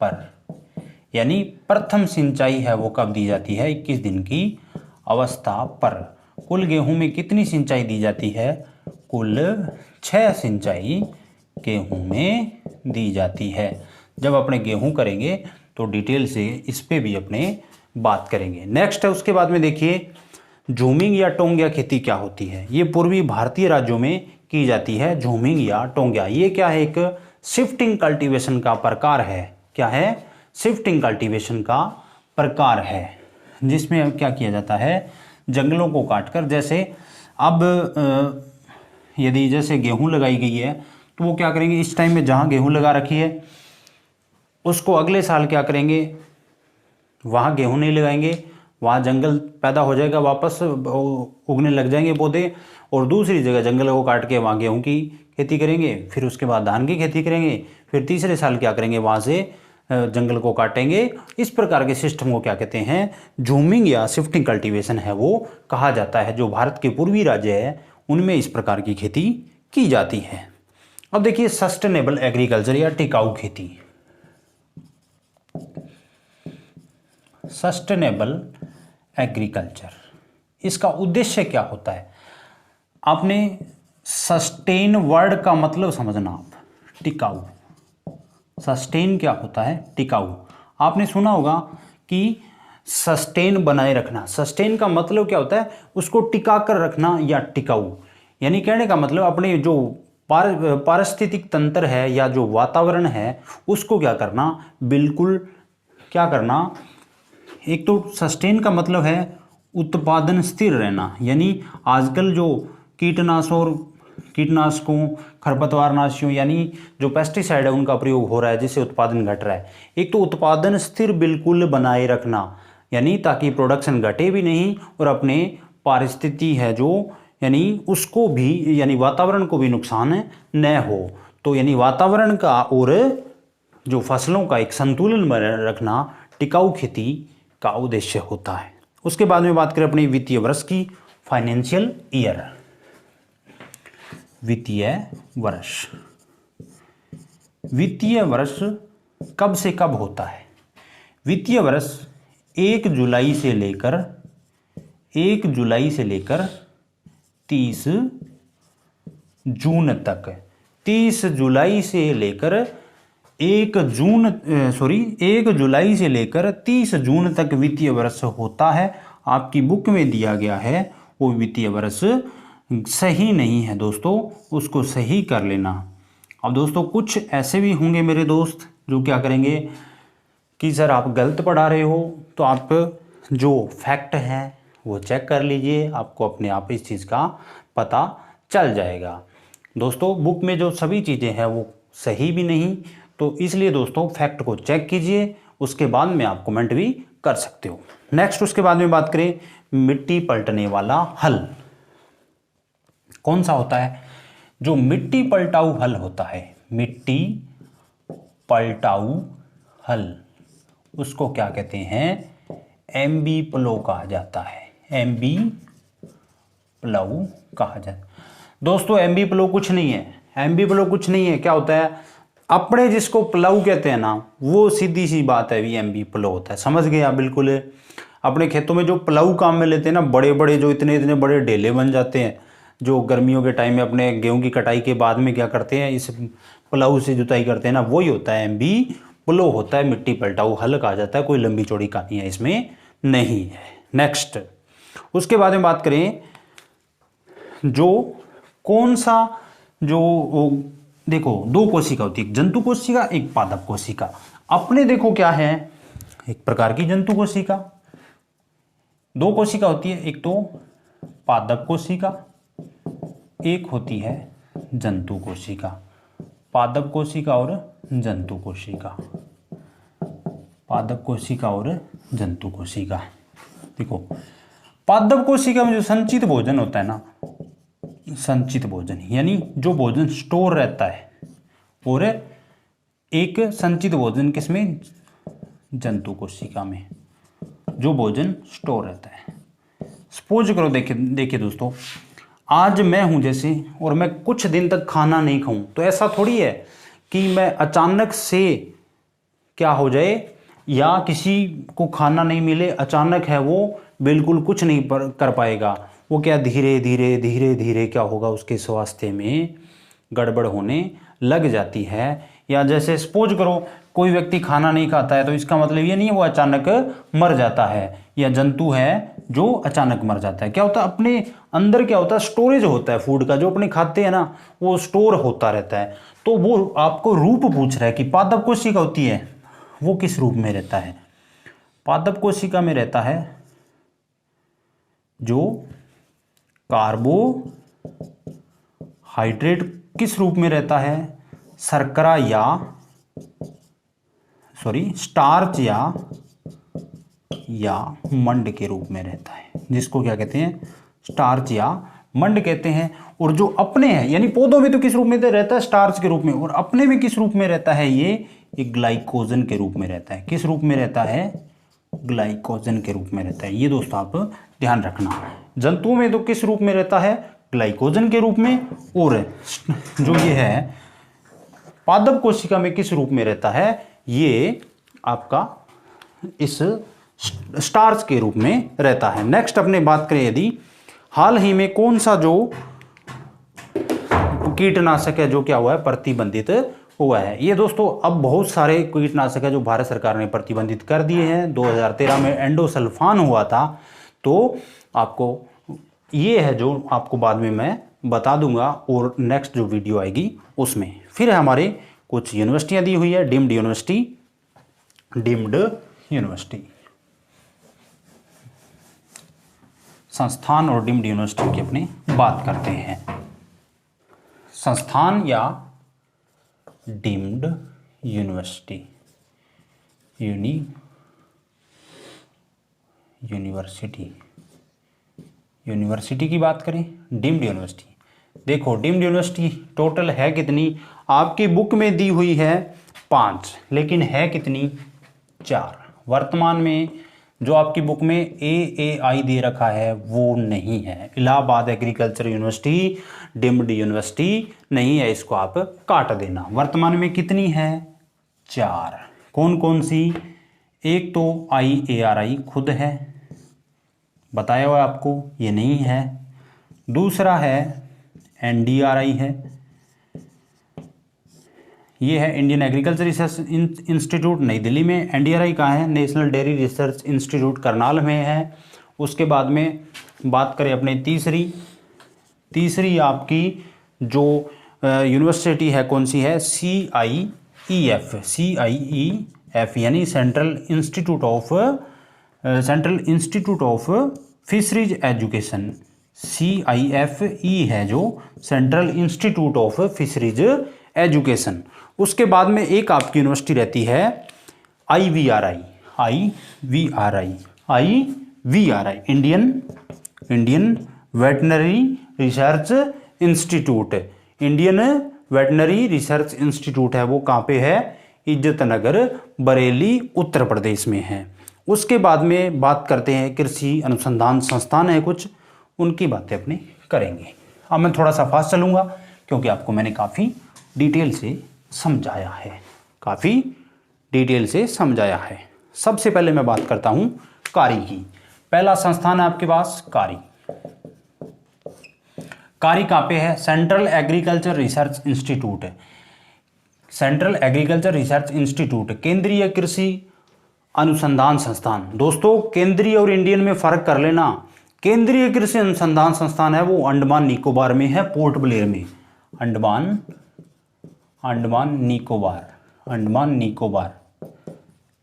पर, यानी प्रथम सिंचाई है वो कब दी जाती है? 21 दिन की अवस्था पर। कुल गेहूं में कितनी सिंचाई दी जाती है? कुल 6 सिंचाई गेहूं में दी जाती है। जब अपने गेहूं करेंगे तो डिटेल से इस पे भी अपने बात करेंगे। नेक्स्ट है उसके बाद में देखिए झूमिंग या टोंगिया खेती क्या होती है। ये पूर्वी भारतीय राज्यों में की जाती है, झूमिंग या टोंगिया। ये क्या है? एक शिफ्टिंग कल्टीवेशन का प्रकार है। क्या है? शिफ्टिंग कल्टीवेशन का प्रकार है, जिसमें क्या किया जाता है, जंगलों को काटकर, जैसे अब यदि जैसे गेहूं लगाई गई है तो वो क्या करेंगे, इस टाइम में जहां गेहूं लगा रखी है उसको अगले साल क्या करेंगे, वहां गेहूं नहीं लगाएंगे, वहाँ जंगल पैदा हो जाएगा, वापस उगने लग जाएंगे पौधे, और दूसरी जगह जंगल को काट के वहाँ गेहूं की खेती करेंगे, फिर उसके बाद धान की खेती करेंगे, फिर तीसरे साल क्या करेंगे, वहाँ से जंगल को काटेंगे। इस प्रकार के सिस्टम को क्या कहते हैं? झूमिंग या शिफ्टिंग कल्टीवेशन है वो कहा जाता है। जो भारत के पूर्वी राज्य है उनमें इस प्रकार की खेती की जाती है। अब देखिए सस्टेनेबल एग्रीकल्चर या टिकाऊ खेती। सस्टेनेबल एग्रीकल्चर, इसका उद्देश्य क्या होता है? आपने सस्टेन वर्ड का मतलब समझना आप। टिकाऊ, सस्टेन क्या होता है? टिकाऊ। आपने सुना होगा कि सस्टेन बनाए रखना। सस्टेन का मतलब क्या होता है? उसको टिका कर रखना या टिकाऊ, यानी कहने का मतलब अपने जो पारिस्थितिक तंत्र है या जो वातावरण है उसको क्या करना, बिल्कुल क्या करना। एक तो सस्टेन का मतलब है उत्पादन स्थिर रहना, यानी आजकल जो कीटनाशकों खरपतवारनाशियों यानी जो पेस्टिसाइड है उनका प्रयोग हो रहा है, जिससे उत्पादन घट रहा है। एक तो उत्पादन स्थिर बिल्कुल बनाए रखना, यानी ताकि प्रोडक्शन घटे भी नहीं और अपने पारिस्थिति है जो यानी उसको भी, यानी वातावरण को भी नुकसान न हो। तो यानी वातावरण का और जो फसलों का एक संतुलन बनाए रखना टिकाऊ खेती का उद्देश्य होता है। उसके बाद में बात करें अपनी वित्तीय वर्ष की, फाइनेंशियल ईयर। वित्तीय वर्ष, वित्तीय वर्ष कब से कब होता है? वित्तीय वर्ष 1 जुलाई से लेकर 1 जुलाई से लेकर 30 जून तक, 30 जुलाई से लेकर 1 जुलाई से लेकर 30 जून तक वित्तीय वर्ष होता है। आपकी बुक में दिया गया है वो वित्तीय वर्ष सही नहीं है दोस्तों, उसको सही कर लेना। अब दोस्तों कुछ ऐसे भी होंगे मेरे दोस्त जो क्या करेंगे कि सर आप गलत पढ़ा रहे हो, तो आप जो फैक्ट है वो चेक कर लीजिए, आपको अपने आप इस चीज़ का पता चल जाएगा। दोस्तों बुक में जो सभी चीज़ें हैं वो सही भी नहीं, तो इसलिए दोस्तों फैक्ट को चेक कीजिए, उसके बाद में आप कमेंट भी कर सकते हो। नेक्स्ट उसके बाद में बात करें, मिट्टी पलटने वाला हल कौन सा होता है? जो मिट्टी पलटाऊ हल होता है, मिट्टी पलटाऊ हल, उसको क्या कहते हैं? एमबी प्लो कहा जाता है, एमबी प्लो कहा जाता है। दोस्तों एमबी प्लो कुछ नहीं है, एमबी प्लो कुछ नहीं है। क्या होता है? अपने जिसको प्लाऊ कहते हैं ना, वो सीधी सी बात है, भी एमबी प्लो होता है। समझ गए आप? बिल्कुल है। अपने खेतों में जो प्लाऊ काम में लेते हैं ना, बड़े बड़े जो इतने इतने बड़े ढेले बन जाते हैं, जो गर्मियों के टाइम में अपने गेहूं की कटाई के बाद में क्या करते हैं, इस प्लाऊ से जुताई करते हैं ना, वही होता है एमबी प्लो होता है, मिट्टी पलटाऊ हल कहा जाता है। कोई लंबी चौड़ी कहानी है इसमें नहीं है। नेक्स्ट उसके बाद में बात करें, जो कौन सा जो देखो 2 कोशिका होती है, एक जंतु कोशिका एक पादप कोशिका। अपने देखो क्या है, एक प्रकार की जंतु कोशिका, 2 कोशिका होती है, एक तो पादप कोशिका, एक होती है जंतु कोशिका। पादप कोशिका और जंतु कोशिका, पादप कोशिका और जंतु कोशिका। देखो पादप कोशिका में जो संचित भोजन होता है ना, संचित भोजन यानी जो भोजन स्टोर रहता है, और एक संचित भोजन किसमें? जंतु कोशिका में, जो भोजन स्टोर रहता है। सपोज करो, देखिए दोस्तों, आज मैं हूं जैसे, और मैं कुछ दिन तक खाना नहीं खाऊं, तो ऐसा थोड़ी है कि मैं अचानक से क्या हो जाए, या किसी को खाना नहीं मिले, अचानक है वो बिल्कुल कुछ नहीं कर पाएगा। वो क्या धीरे धीरे धीरे धीरे क्या होगा, उसके स्वास्थ्य में गड़बड़ होने लग जाती है। या जैसे सपोज करो कोई व्यक्ति खाना नहीं खाता है, तो इसका मतलब ये नहीं है वो अचानक मर जाता है, या जंतु है जो अचानक मर जाता है। क्या होता है, अपने अंदर क्या होता है, स्टोरेज होता है फूड का, जो अपने खाते हैं ना वो स्टोर होता रहता है। तो वो आपको रूप पूछ रहा है कि पादप कोशिका होती है वो किस रूप में रहता है? पादप कोशिका में रहता है जो कार्बोहाइड्रेट किस रूप में रहता है? शर्करा या स्टार्च या मंड के रूप में रहता है, जिसको क्या कहते हैं? स्टार्च या मंड कहते हैं। और जो अपने हैं, यानी पौधों में तो किस रूप में रहता है? स्टार्च के रूप में। और अपने में किस रूप में रहता है? ये ग्लाइकोजन के रूप में रहता है। किस रूप में रहता है? ग्लाइकोजन के रूप में रहता है। ये दोस्तों आप ध्यान रखना। जंतुओं में तो किस रूप में रहता है? ग्लाइकोजन के रूप में। और जो ये है पादप कोशिका में किस रूप में रहता है? ये आपका इस स्टार्च के रूप में रहता है। नेक्स्ट अपने बात करें, यदि हाल ही में कौन सा जो कीटनाशक है जो क्या हुआ है, प्रतिबंधित हुआ है? ये दोस्तों अब बहुत सारे कीटनाशक है जो भारत सरकार ने प्रतिबंधित कर दिए हैं। 2013 में एंडोसल्फान हुआ था, तो आपको ये है जो आपको बाद में मैं बता दूंगा, और नेक्स्ट जो वीडियो आएगी उसमें। फिर हमारे कुछ यूनिवर्सिटियां दी हुई है, डीम्ड यूनिवर्सिटी संस्थान और डीम्ड यूनिवर्सिटी की अपनी बात करते हैं। संस्थान या डीम्ड यूनिवर्सिटी, यूनिवर्सिटी की बात करें, डीम्ड यूनिवर्सिटी। देखो डीम्ड यूनिवर्सिटी टोटल है कितनी? आपकी बुक में दी हुई है 5, लेकिन है कितनी? 4। वर्तमान में जो आपकी बुक में AAI दे रखा है वो नहीं है। Allahabad agriculture university deemed university नहीं है, इसको आप काट देना। वर्तमान में कितनी है? 4। कौन कौन सी? एक तो IARI खुद है, बताया हुआ आपको, ये नहीं है। दूसरा है NDRI है, ये है इंडियन एग्रीकल्चर रिसर्च इंस्टीट्यूट नई दिल्ली में। NDRI कहाँ है? National dairy research institute Karnal में है। उसके बाद में बात करें अपने तीसरी आपकी जो यूनिवर्सिटी है कौन सी है? CIEF यानी central institute of fisheries education. CIFE है जो central institute of fisheries education. उसके बाद में एक आपकी यूनिवर्सिटी रहती है IVRI, Indian veterinary research institute. Indian veterinary research institute है वो कहाँ पे है? इज्जतनगर, बरेली, उत्तर प्रदेश में है। उसके बाद में बात करते हैं कृषि अनुसंधान संस्थान है कुछ, उनकी बातें अपनी करेंगे। अब मैं थोड़ा सा फास्ट चलूँगा क्योंकि आपको मैंने काफ़ी डिटेल से समझाया है। सबसे पहले मैं बात करता हूँ कारी की। पहला संस्थान है आपके पास कारी कहाँ पे है? सेंट्रल एग्रीकल्चर रिसर्च इंस्टीट्यूट है। सेंट्रल एग्रीकल्चर रिसर्च इंस्टीट्यूट, केंद्रीय कृषि अनुसंधान संस्थान। दोस्तों केंद्रीय और इंडियन में फर्क कर लेना। केंद्रीय कृषि अनुसंधान संस्थान है वो अंडमान निकोबार में है, पोर्ट ब्लेयर में। अंडमान निकोबार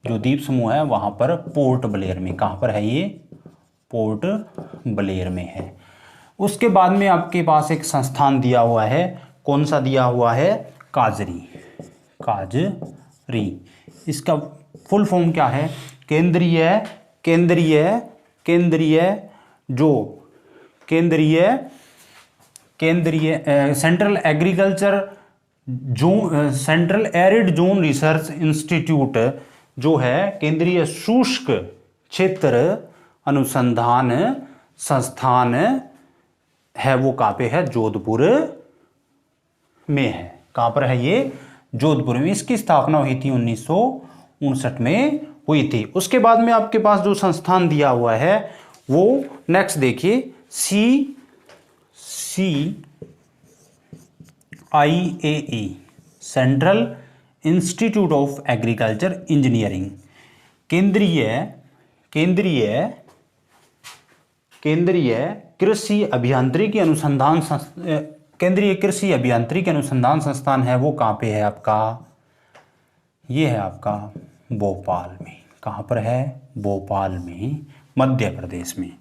जो द्वीप समूह है वहां पर पोर्ट ब्लेयर में। कहां पर है ये? पोर्ट ब्लेयर में है। उसके बाद में आपके पास एक संस्थान दिया हुआ है, कौन सा दिया हुआ है? काजरी। इसका फुल फॉर्म क्या है? Central arid zone research institute जो है केंद्रीय शुष्क क्षेत्र अनुसंधान संस्थान है वो कहाँ पे है? जोधपुर में है। कहाँ पर है ये? जोधपुर में। इसकी स्थापना हुई थी 1959 में हुई थी। उसके बाद में आपके पास जो संस्थान दिया हुआ है वो नेक्स्ट देखिए CIAE, central institute of agriculture engineering. केंद्रीय कृषि अभियांत्रिकी अनुसंधान संस्थान है वो कहाँ पे है आपका? ये है आपका भोपाल में। कहाँ पर है? भोपाल में, मध्य प्रदेश में।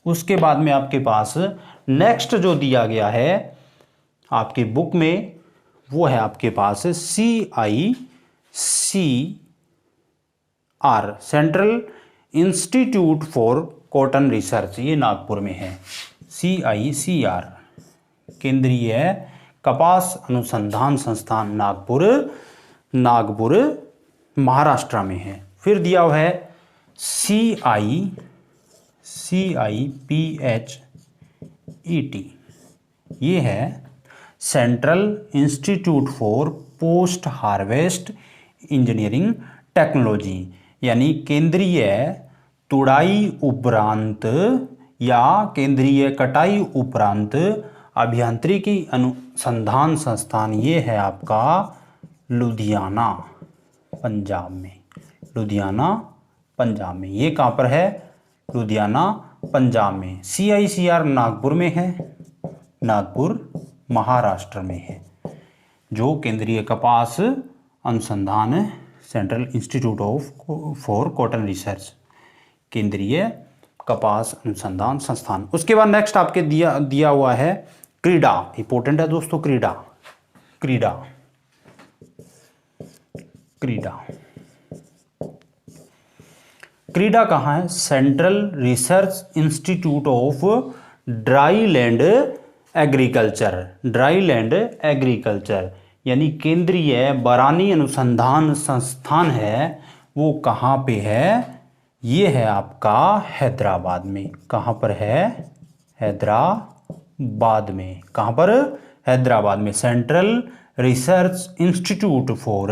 उसके बाद में आपके पास नेक्स्ट जो दिया गया है आपकी बुक में वो है आपके पास CICR, central institute for cotton research, ये नागपुर में है। CICR केंद्रीय कपास अनुसंधान संस्थान, नागपुर महाराष्ट्र में है। फिर दिया हुआ है CIPHET, ये है central institute for post harvest engineering technology, यानी केंद्रीय तुड़ाई उपरांत या केंद्रीय कटाई उपरांत अभियांत्रिकी अनुसंधान संस्थान। ये है आपका लुधियाना पंजाब में। ये कहाँ पर है? लुधियाना पंजाब में। CICR नागपुर में है, नागपुर महाराष्ट्र में है। जो केंद्रीय कपास अनुसंधान central institute for cotton research, केंद्रीय कपास अनुसंधान संस्थान। उसके बाद नेक्स्ट आपके दिया हुआ है क्रीडा। इंपॉर्टेंट है दोस्तों क्रीडा कहाँ है? Central research institute of dryland agriculture, यानी केंद्रीय बरानी अनुसंधान संस्थान है वो कहाँ पे है? ये है आपका हैदराबाद में। कहाँ पर है? हैदराबाद में। कहाँ पर? हैदराबाद में। Central research institute for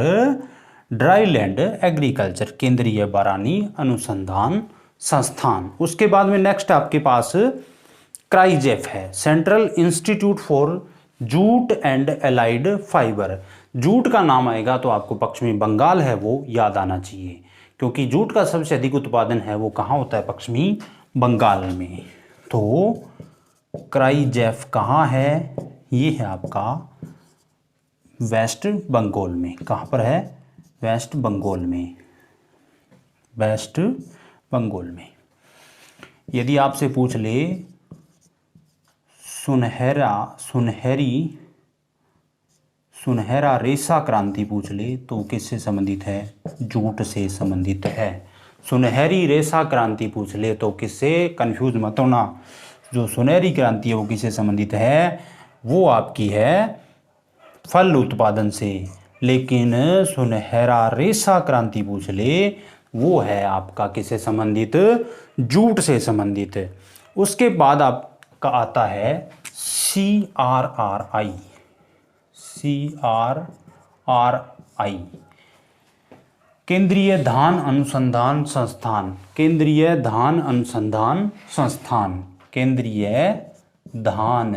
dryland agriculture, केंद्रीय बरानी अनुसंधान संस्थान। उसके बाद में नेक्स्ट आपके पास क्राइजेफ है, central institute for jute and allied fibre. Jute का नाम आएगा तो आपको पश्चिमी बंगाल है वो याद आना चाहिए, क्योंकि जूट का सबसे अधिक उत्पादन है वो कहाँ होता है, पश्चिमी बंगाल में। तो क्राइजेफ कहाँ है, ये है आपका वेस्ट बंगाल में। कहाँ पर है, वेस्ट बंगाल में, वेस्ट बंगाल में। यदि आपसे पूछ ले सुनहरा रेशा क्रांति पूछ ले तो किससे संबंधित है, जूट से संबंधित है। सुनहरी रेशा क्रांति पूछ ले तो किससे, कंफ्यूज मत होना, जो सुनहरी क्रांति है वो किससे संबंधित है, वो आपकी है फल उत्पादन से। लेकिन सुनहरा रेशा क्रांति पूछ ले वो है आपका किससे संबंधित, जूट से संबंधित। उसके बाद आपका आता है CRRI, केंद्रीय धान अनुसंधान संस्थान, केंद्रीय धान अनुसंधान संस्थान, केंद्रीय धान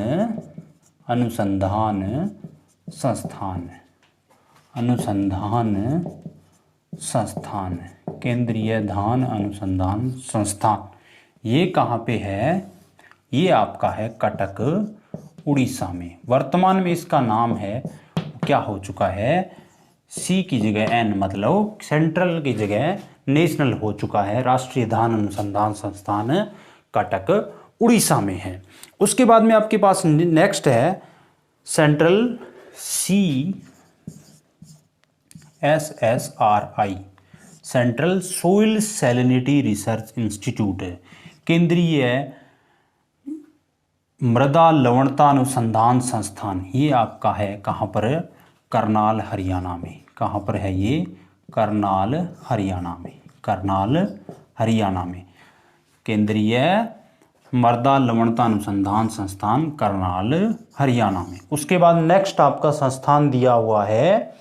अनुसंधान संस्थान, अनुसंधान संस्थान, केंद्रीय धान अनुसंधान संस्थान। ये कहाँ पे है, ये आपका है कटक उड़ीसा में। वर्तमान में इसका नाम है क्या हो चुका है, C की जगह N, मतलब सेंट्रल की जगह नेशनल हो चुका है। राष्ट्रीय धान अनुसंधान संस्थान कटक उड़ीसा में है। उसके बाद में आपके पास नेक्स्ट है central CSSRI, central soil salinity research institute, केंद्रीय मृदा लवणता अनुसंधान संस्थान। ये आपका है कहाँ पर, करनाल हरियाणा में। कहाँ पर है ये, करनाल हरियाणा में, करनाल हरियाणा में, केंद्रीय मृदा लवणता अनुसंधान संस्थान करनाल हरियाणा में। उसके बाद नेक्स्ट आपका संस्थान दिया हुआ है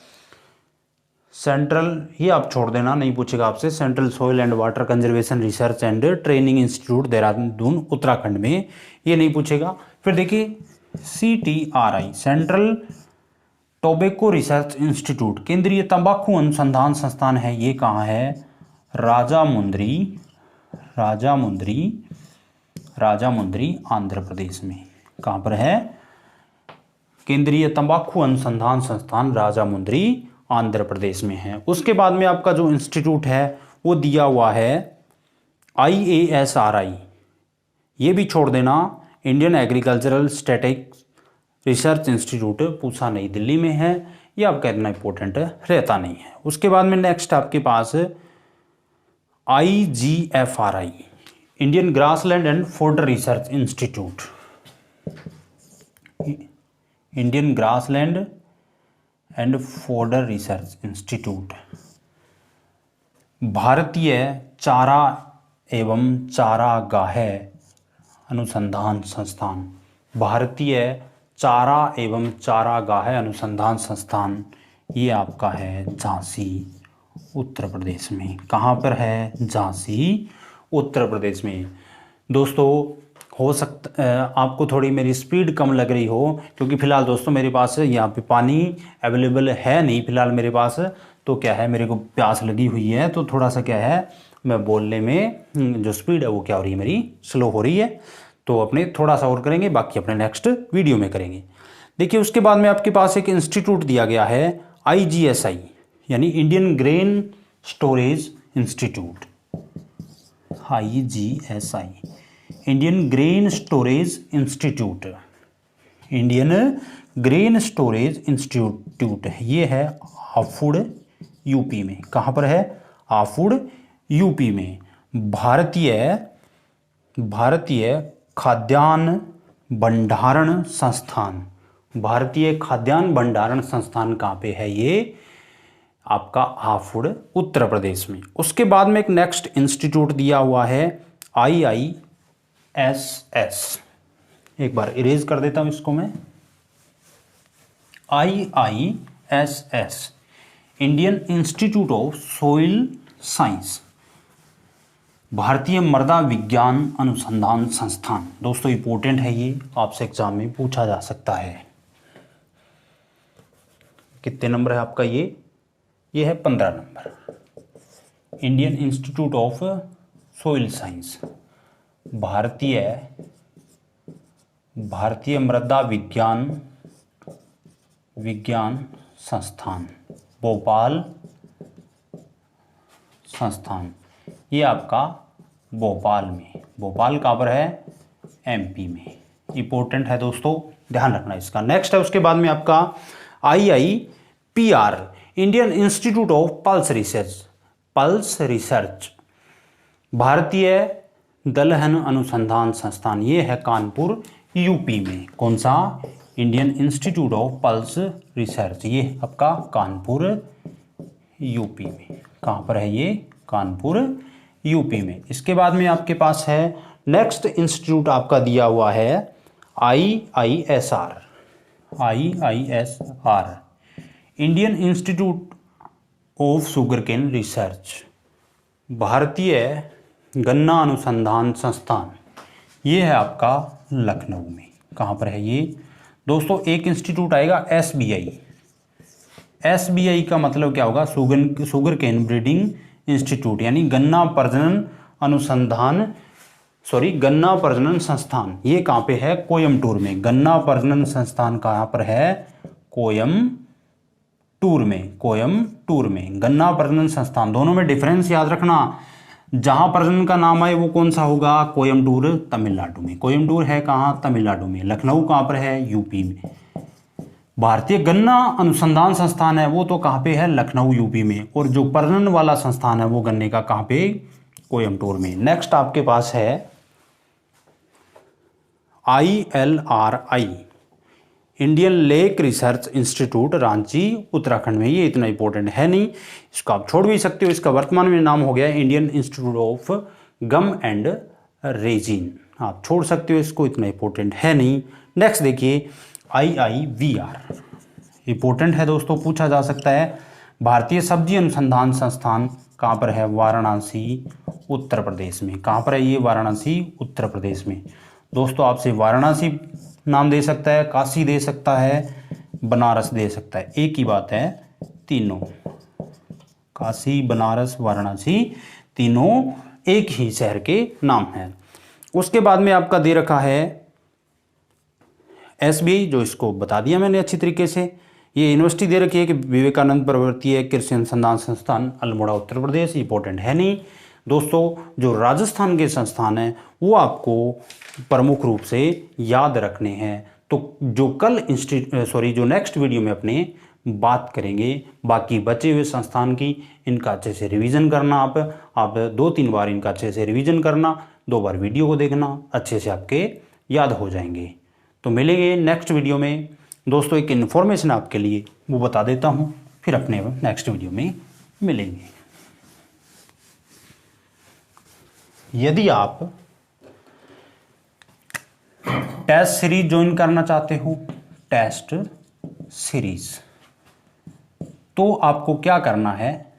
सेंट्रल, ये आप छोड़ देना, नहीं पूछेगा आपसे, central soil and water conservation research and training institute Dehradun Uttarakhand में, ये नहीं पूछेगा। फिर देखिए CTRI, central tobacco research institute, केंद्रीय तंबाकू अनुसंधान संस्थान है। ये कहाँ है, राजामुंद्री, राजामुंद्री, राजामुंद्री आंध्र प्रदेश में। कहाँ पर है, केंद्रीय तंबाकू अनुसंधान संस्थान राजामुंद्री आंध्र प्रदेश में है। उसके बाद में आपका जो इंस्टीट्यूट है वो दिया हुआ है IASRI, ये भी छोड़ देना, Indian agricultural static research institute, पूछा नई दिल्ली में है, ये आपका इतना इंपॉर्टेंट रहता नहीं है। उसके बाद में नेक्स्ट आपके पास IGFRI, Indian grassland and fodder research institute, Indian grassland and fodder research institute, भारतीय चारा एवं चारागाह अनुसंधान संस्थान, भारतीय चारा एवं चारागाह अनुसंधान संस्थान, ये आपका है झांसी उत्तर प्रदेश में। कहाँ पर है, झांसी उत्तर प्रदेश में। दोस्तों हो सकता आपको थोड़ी मेरी स्पीड कम लग रही हो, क्योंकि फ़िलहाल दोस्तों मेरे पास यहाँ पे पानी अवेलेबल है नहीं फ़िलहाल मेरे पास, तो क्या है मेरे को प्यास लगी हुई है, तो थोड़ा सा क्या है मैं बोलने में जो स्पीड है वो क्या हो रही है मेरी स्लो हो रही है। तो अपने थोड़ा सा और करेंगे, बाकी अपने नेक्स्ट वीडियो में करेंगे। देखिए उसके बाद में आपके पास एक इंस्टीट्यूट दिया गया है IGSI, यानी Indian grain storage institute, IGSI, Indian grain storage institute, Indian grain storage institute, ये है हापुड़ यूपी में। कहाँ पर है, हापुड़ यूपी में। भारतीय खाद्यान्न भंडारण संस्थान, भारतीय खाद्यान्न भंडारण संस्थान कहाँ पे है, ये आपका हापुड़ उत्तर प्रदेश में। उसके बाद में एक नेक्स्ट इंस्टीट्यूट दिया हुआ है IISS, एक बार इरेज कर देता हूं इसको मैं, IISS, Indian Institute of soil science, भारतीय मृदा विज्ञान अनुसंधान संस्थान। दोस्तों इंपॉर्टेंट है, ये आपसे एग्जाम में पूछा जा सकता है। कितने नंबर है आपका ये है 15 number. Indian Institute of soil science, भारतीय मृदा विज्ञान संस्थान, भोपाल संस्थान, ये आपका भोपाल कहाँ पर है? एमपी में। इंपॉर्टेंट है दोस्तों, ध्यान रखना इसका। नेक्स्ट है उसके बाद में आपका IIPR, Indian Institute of pulse research, भारतीय दलहन अनुसंधान संस्थान, ये है कानपुर यूपी में। कौन सा? Indian Institute of pulse research, ये आपका कानपुर यूपी में। कहाँ पर है ये? कानपुर यूपी में। इसके बाद में आपके पास है नेक्स्ट इंस्टीट्यूट आपका दिया हुआ है IISR, Indian Institute of sugarcane research, भारतीय गन्ना अनुसंधान संस्थान, ये है आपका लखनऊ में। कहाँ पर है ये? दोस्तों एक इंस्टीट्यूट आएगा SBI का मतलब क्या होगा? शुगरकेन ब्रीडिंग इंस्टीट्यूट, यानी गन्ना प्रजनन संस्थान। ये कहाँ पे है? कोयम्बटूर में। गन्ना प्रजनन संस्थान कहाँ पर है? कोयम्बटूर में गन्ना प्रजनन संस्थान। दोनों में डिफरेंस याद रखना। जहां प्रजनन का नाम है वो कौन सा होगा? कोयम्बटूर, तमिलनाडु में। कोयम्बटूर है कहाँ? तमिलनाडु में। लखनऊ कहाँ पर है? यूपी में। भारतीय गन्ना अनुसंधान संस्थान है वो तो कहाँ पे है? लखनऊ यूपी में। और जो प्रजनन वाला संस्थान है वो गन्ने का कहाँ पे? कोयम्बटूर में। नेक्स्ट आपके पास है ILRI, Indian lake research institute, Ranchi Uttarakhand में। ये इतना इंपॉर्टेंट है नहीं, इसको आप छोड़ भी सकते हो। इसका वर्तमान में नाम हो गया Indian Institute of Gum and Resin, आप छोड़ सकते हो इसको, इतना इंपॉर्टेंट है नहीं। नेक्स्ट देखिए IIVR, इंपॉर्टेंट है दोस्तों, पूछा जा सकता है। भारतीय सब्जी अनुसंधान संस्थान कहाँ पर है? वाराणसी उत्तर प्रदेश में। कहाँ पर है ये? वाराणसी उत्तर प्रदेश में। दोस्तों आपसे वाराणसी नाम दे सकता है, काशी दे सकता है, बनारस दे सकता है, एक ही बात है, तीनों, काशी, बनारस, वाराणसी, तीनों एक ही शहर के नाम हैं। उसके बाद में आपका दे रखा है SBI, जो इसको बता दिया मैंने अच्छी तरीके से। ये यूनिवर्सिटी दे रखी है कि विवेकानंद पर्वतीय कृषि अनुसंधान संस्थान, अल्मोड़ा उत्तर प्रदेश, इंपॉर्टेंट है नहीं दोस्तों। जो राजस्थान के संस्थान हैं वो आपको प्रमुख रूप से याद रखने हैं। तो जो नेक्स्ट वीडियो में अपने बात करेंगे बाकी बचे हुए संस्थान की, इनका अच्छे से रिवीजन करना। आप 2-3 बार इनका अच्छे से रिवीजन करना, 2 बार वीडियो को देखना, अच्छे से आपके याद हो जाएंगे। तो मिलेंगे नेक्स्ट वीडियो में दोस्तों। एक इन्फॉर्मेशन आपके लिए वो बता देता हूँ, फिर अपने नेक्स्ट वीडियो में मिलेंगे। यदि आप टेस्ट सीरीज ज्वाइन करना चाहते हो, टेस्ट सीरीज, तो आपको क्या करना है?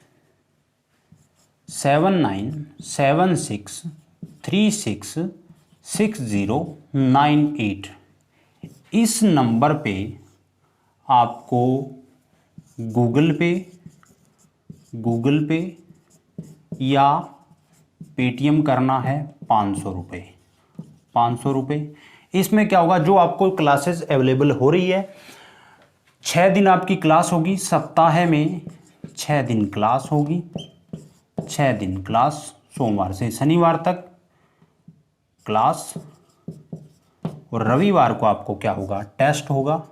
7976366098 इस नंबर पे आपको गूगल पे या पेटीएम करना है 500 रुपये। इसमें क्या होगा? जो आपको क्लासेस अवेलेबल हो रही है, 6 दिन आपकी क्लास होगी, सप्ताह में 6 दिन क्लास होगी, 6 दिन क्लास, सोमवार से शनिवार तक क्लास, और रविवार को आपको क्या होगा? टेस्ट होगा।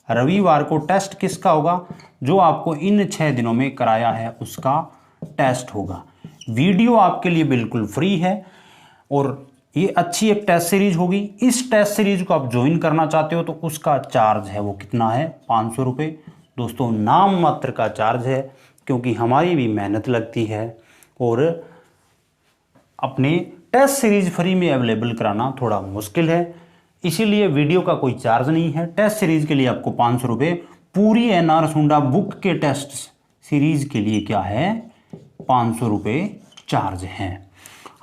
रविवार को टेस्ट किसका होगा? जो आपको इन 6 दिनों में कराया है उसका टेस्ट होगा। वीडियो आपके लिए बिल्कुल फ्री है और ये अच्छी एक टेस्ट सीरीज होगी। इस टेस्ट सीरीज को आप ज्वाइन करना चाहते हो तो उसका चार्ज है वो कितना है? 500 रुपये। दोस्तों नाम मात्र का चार्ज है, क्योंकि हमारी भी मेहनत लगती है और अपने टेस्ट सीरीज फ्री में अवेलेबल कराना थोड़ा मुश्किल है, इसीलिए वीडियो का कोई चार्ज नहीं है। टेस्ट सीरीज के लिए आपको 500 रुपये, पूरी NR सुंडा बुक के टेस्ट सीरीज के लिए क्या है? 500 रुपये चार्ज है।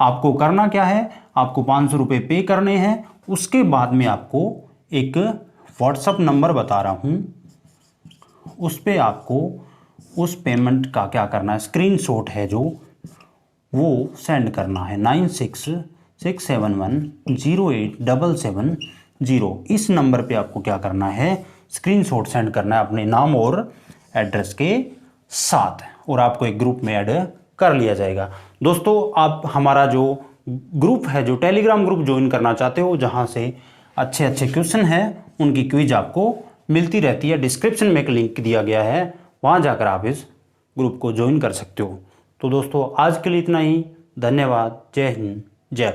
आपको करना क्या है, आपको 500 रुपये पे करने हैं। उसके बाद में आपको एक व्हाट्सअप नंबर बता रहा हूँ, उस पर आपको उस पेमेंट का क्या करना है, स्क्रीनशॉट है जो वो सेंड करना है 9667108770। इस नंबर पे आपको क्या करना है, स्क्रीनशॉट सेंड करना है अपने नाम और एड्रेस के साथ, और आपको एक ग्रुप में ऐड कर लिया जाएगा। दोस्तों आप हमारा जो ग्रुप है, जो टेलीग्राम ग्रुप ज्वाइन करना चाहते हो, जहां से अच्छे अच्छे क्वेश्चन हैं उनकी क्विज आपको मिलती रहती है, डिस्क्रिप्शन में एक लिंक दिया गया है, वहां जाकर आप इस ग्रुप को ज्वाइन कर सकते हो। तो दोस्तों आज के लिए इतना ही, धन्यवाद, जय हिंद, जय भारत।